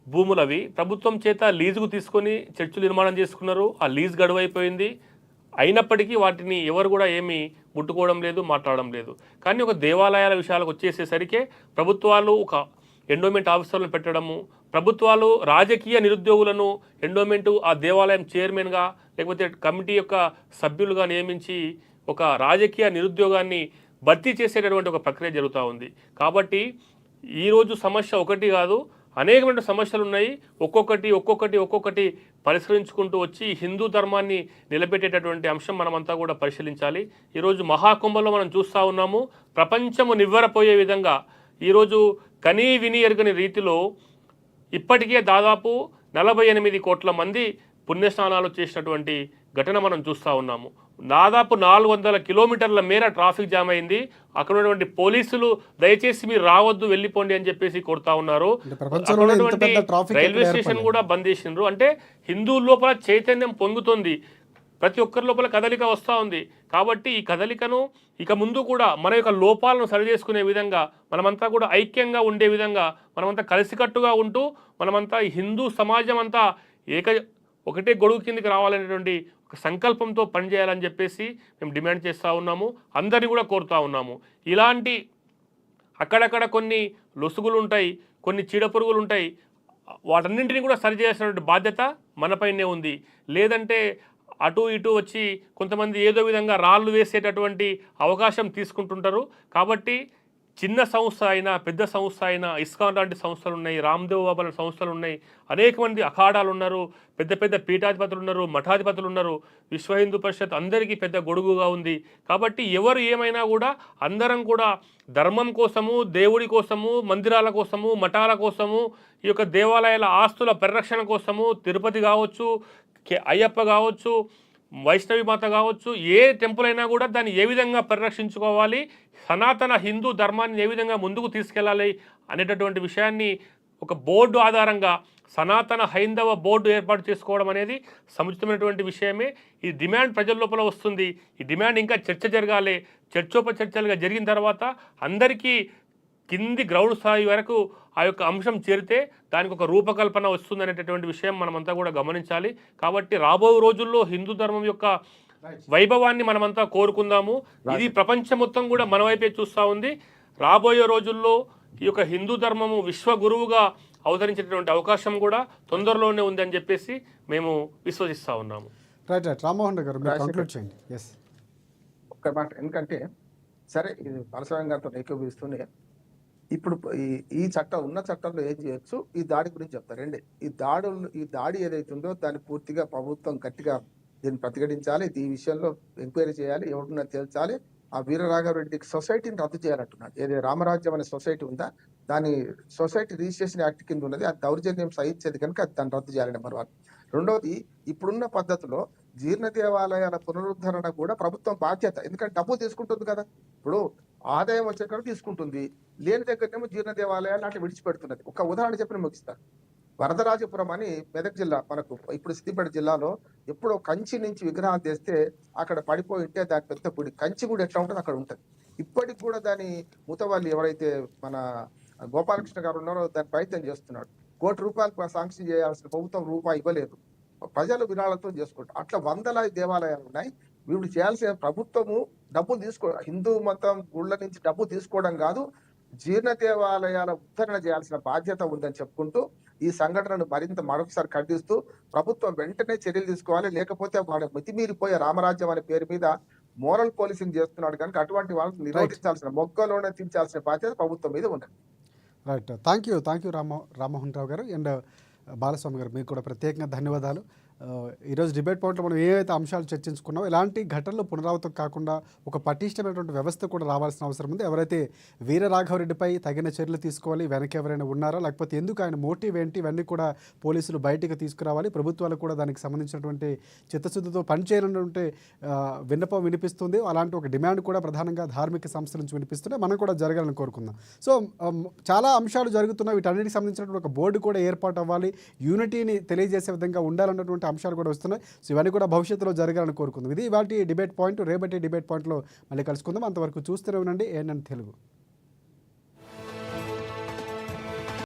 భూములవి ప్రభుత్వం చేత లీజుకు తీసుకొని చర్చిలు నిర్మాణం చేసుకున్నారు. ఆ లీజ్ గడువైపోయింది. అయినప్పటికీ వాటిని ఎవరు కూడా ఏమీ ముట్టుకోవడం లేదు, మాట్లాడడం లేదు. కానీ ఒక దేవాలయాల విషయాలకు వచ్చేసేసరికి ప్రభుత్వాలు ఒక ఎండోమెంట్ ఆఫీసర్లను పెట్టడము, ప్రభుత్వాలు రాజకీయ నిరుద్యోగులను ఎండోమెంటు ఆ దేవాలయం చైర్మన్గా లేకపోతే కమిటీ యొక్క సభ్యులుగా నియమించి ఒక రాజకీయ నిరుద్యోగాన్ని భర్తీ చేసేటటువంటి ఒక ప్రక్రియ జరుగుతూ ఉంది. కాబట్టి ఈరోజు సమస్య ఒకటి కాదు, అనేకమైన సమస్యలు ఉన్నాయి. ఒక్కొక్కటి పరిష్కరించుకుంటూ వచ్చి హిందూ ధర్మాన్ని నిలబెట్టేటటువంటి అంశం మనమంతా కూడా పరిశీలించాలి. ఈరోజు మహాకుంభంలో మనం చూస్తూ ఉన్నాము. ప్రపంచము నివ్వెరపోయే విధంగా ఈరోజు కనీ విని ఎరుగని రీతిలో ఇప్పటికే దాదాపు 48 కోట్ల మంది పుణ్యస్నానాలు చేసినటువంటి ఘటన మనం చూస్తూ ఉన్నాము. దాదాపు 400 కిలోమీటర్ల మేర ట్రాఫిక్ జామ్ అయింది. అక్కడ ఉన్నటువంటి పోలీసులు దయచేసి మీరు రావద్దు, వెళ్ళిపోండి అని చెప్పేసి కొడతా ఉన్నారు. రైల్వే స్టేషన్ కూడా బంద్ చేసినారు. అంటే హిందూ లోపల చైతన్యం పొంగుతుంది, ప్రతి ఒక్కరి లోపల కదలిక వస్తూ ఉంది. కాబట్టి ఈ కదలికను ఇక ముందు కూడా మన యొక్క లోపాలను సరిచేసుకునే విధంగా మనమంతా కూడా ఐక్యంగా ఉండే విధంగా మనమంతా కలిసికట్టుగా ఉంటూ మనమంతా హిందూ సమాజం అంతా ఒకటే గొడుగు కిందికి రావాలనేటువంటి ఒక సంకల్పంతో పనిచేయాలని చెప్పేసి మేము డిమాండ్ చేస్తూ ఉన్నాము. అందరినీ కూడా కోరుతూ ఉన్నాము. ఇలాంటి అక్కడక్కడ కొన్ని లొసుగులు ఉంటాయి, కొన్ని చీడపురుగులు ఉంటాయి. వాటన్నింటినీ కూడా సరిచేయాల్సినటువంటి బాధ్యత మనపైనే ఉంది. లేదంటే అటు ఇటు వచ్చి కొంతమంది ఏదో విధంగా రాళ్ళు వేసేటటువంటి అవకాశం తీసుకుంటుంటారు. కాబట్టి చిన్న సంస్థ అయినా పెద్ద సంస్థ అయినా ఇస్కాన్ లాంటి సంస్థలు ఉన్నాయి, రామ్దేవ్ బాబా లాంటి సంస్థలు ఉన్నాయి, అనేక మంది అఖాడాలు ఉన్నారు, పెద్ద పెద్ద పీఠాధిపతులు ఉన్నారు, మఠాధిపతులు ఉన్నారు. విశ్వ హిందూ పరిషత్ అందరికీ పెద్ద గొడుగుగా ఉంది. కాబట్టి ఎవరు ఏమైనా కూడా అందరం కూడా ధర్మం కోసము, దేవుడి కోసము, మందిరాల కోసము, మఠాల కోసము, ఈ యొక్క దేవాలయాల ఆస్తుల పరిరక్షణ కోసము, తిరుపతి కావచ్చు, అయ్యప్ప కావచ్చు, వైష్ణవి మాత కావచ్చు, ఏ టెంపుల్ అయినా కూడా దాన్ని ఏ విధంగా పరిరక్షించుకోవాలి, సనాతన హిందూ ధర్మాన్ని ఏ విధంగా ముందుకు తీసుకెళ్ళాలి అనేటటువంటి విషయాన్ని ఒక బోర్డు ఆధారంగా సనాతన హైందవ బోర్డు ఏర్పాటు చేసుకోవడం అనేది సముచితమైనటువంటి విషయమే. ఈ డిమాండ్ ప్రజల లోపల వస్తుంది. ఈ డిమాండ్ ఇంకా చర్చ జరగాలి. చర్చోపచర్చలుగా జరిగిన తర్వాత అందరికీ కింది గ్రౌండ్ స్థాయి వరకు ఆ యొక్క అంశం చేరితే దానికి ఒక రూపకల్పన వస్తుంది అనేటటువంటి విషయం మనమంతా కూడా గమనించాలి. కాబట్టి రాబో రోజుల్లో హిందూ ధర్మం యొక్క వైభవాన్ని మనమంతా కోరుకుందాము. ఇది ప్రపంచం మొత్తం కూడా మన వైపే చూస్తూ ఉంది. రాబోయే రోజుల్లో ఈ యొక్క హిందూ ధర్మము విశ్వగురువుగా అవతరించేటటువంటి అవకాశం కూడా తొందరలోనే ఉందని చెప్పేసి మేము విశ్వసిస్తూ ఉన్నాము. రైట్ రామ్మోహన్ గారు మీరు కంక్లూడ్ చేయండి. ఎస్, ఒక్క మాట. ఎందుకంటే సరే ఇది పరశురాం గారితో ఏకీభవిస్తూనే ఇప్పుడు ఈ చట్టం ఉన్న చట్టంలో ఏం చేయొచ్చు, ఈ దాడి గురించి చెప్తారండి. ఈ దాడి ఏదైతుందో దాన్ని పూర్తిగా ప్రభుత్వం గట్టిగా దీన్ని ప్రతిఘటించాలి, ఈ విషయంలో ఎంక్వైరీ చేయాలి, ఎవరున్నా తేల్చాలి. ఆ వీరరాఘవరెడ్డికి సొసైటీని రద్దు చేయాలంటున్నాడు. ఏది రామరాజ్యం అనే సొసైటీ ఉందా, దాని సొసైటీ రిజిస్ట్రేషన్ యాక్ట్ కింద ఉన్నది. అది దౌర్జన్యం సహించేది కనుక అది దాన్ని రద్దు చేయాలి నెంబర్ 1. రెండవది, ఇప్పుడున్న పద్ధతిలో జీర్ణ దేవాలయాల పునరుద్ధరణ కూడా ప్రభుత్వం బాధ్యత. ఎందుకంటే డబ్బు తీసుకుంటుంది కదా. ఇప్పుడు ఆదాయం వచ్చే కాడ తీసుకుంటుంది, లేని దగ్గరనేమో జీర్ణ దేవాలయాలు అట్లా విడిచిపెడుతున్నది. ఒక ఉదాహరణ చెప్పి నేను ముగిస్తాను. వరదరాజపురం అని మెదక్ జిల్లా, మనకు ఇప్పుడు సిద్దిపేట జిల్లాలో ఎప్పుడో కంచి నుంచి విగ్రహాలు తెస్తే అక్కడ పడిపోయి ఉంటే దాని పెద్ద గుడి, కంచి గుడి ఎట్లా ఉంటుంది అక్కడ ఉంటుంది. ఇప్పటికి కూడా దాని ముతవల్లి ఎవరైతే మన గోపాలకృష్ణ గారు ఉన్నారో దాని ప్రయత్నం చేస్తున్నాడు. ₹1 కోటి శాంక్షన్ చేయాల్సిన ప్రభుత్వం రూపాయి ఇవ్వలేదు, ప్రజలు విరాళాలతో చేసుకుంటారు. అట్లా వందలాది దేవాలయాలు ఉన్నాయి. వీళ్ళు చేయాల్సిన ప్రభుత్వము డబ్బులు హిందూ మతం గుళ్ళ నుంచి డబ్బు తీసుకోవడం కాదు, జీర్ణ దేవాలయాల ఉద్ధరణ చేయాల్సిన బాధ్యత ఉందని చెప్పుకుంటూ ఈ సంఘటనను మరొకసారి ఖండిస్తూ ప్రభుత్వం వెంటనే చర్యలు తీసుకోవాలి. లేకపోతే వాడు మితిమీరిపోయే రామరాజ్యం అనే పేరు మీద మోరల్ పోలీసింగ్ చేస్తున్నాడు కనుక అటువంటి వాళ్ళని నిరోధించాల్సిన, మొగ్గలోనే తీర్చాల్సిన బాధ్యత ప్రభుత్వం మీద ఉన్నది. Right, thank you Rammohan Rao గారు అండ్ బాలస్వామి గారు, మీకు కూడా ప్రత్యేకంగా ధన్యవాదాలు. ఈరోజు డిబేట్ పాయింట్లో మనం ఏవైతే అంశాలు చర్చించుకున్నామో ఇలాంటి ఘటనలు పునరావృతం కాకుండా ఒక పటిష్టమైనటువంటి వ్యవస్థ కూడా రావాల్సిన అవసరం ఉంది. ఎవరైతే వీరరాఘవరెడ్డిపై తగిన చర్యలు తీసుకోవాలి, వెనక ఎవరైనా ఉన్నారా, లేకపోతే ఎందుకు ఆయన మోటివ్ ఏంటి, ఇవన్నీ కూడా పోలీసులు బయటికి తీసుకురావాలి. ప్రభుత్వాలు కూడా దానికి సంబంధించినటువంటి చిత్తశుద్ధితో పనిచేయాలన్నటువంటి విన్నపం వినిపిస్తుంది. అలాంటి ఒక డిమాండ్ కూడా ప్రధానంగా ధార్మిక సంస్థల నుంచి వినిపిస్తుంటే మనం కూడా జరగాలని కోరుకుందాం. సో చాలా అంశాలు జరుగుతున్నాయి, వీటన్నిటికి సంబంధించినటువంటి ఒక బోర్డు కూడా ఏర్పాటు అవ్వాలి, యూనిటీని తెలియజేసే విధంగా ఉండాలన్నటువంటి అంశాలు కూడా వస్తున్నాయి. సో ఇవన్నీ కూడా భవిష్యత్తులో జరగాలని కోరుకుందాం. ఇది ఇవాళ డిబేట్ పాయింట్. రేపటి డిబేట్ పాయింట్లో మళ్ళీ కలుసుకుందాం. అంతవరకు చూస్తూనే ఉండండి ANN తెలుగు.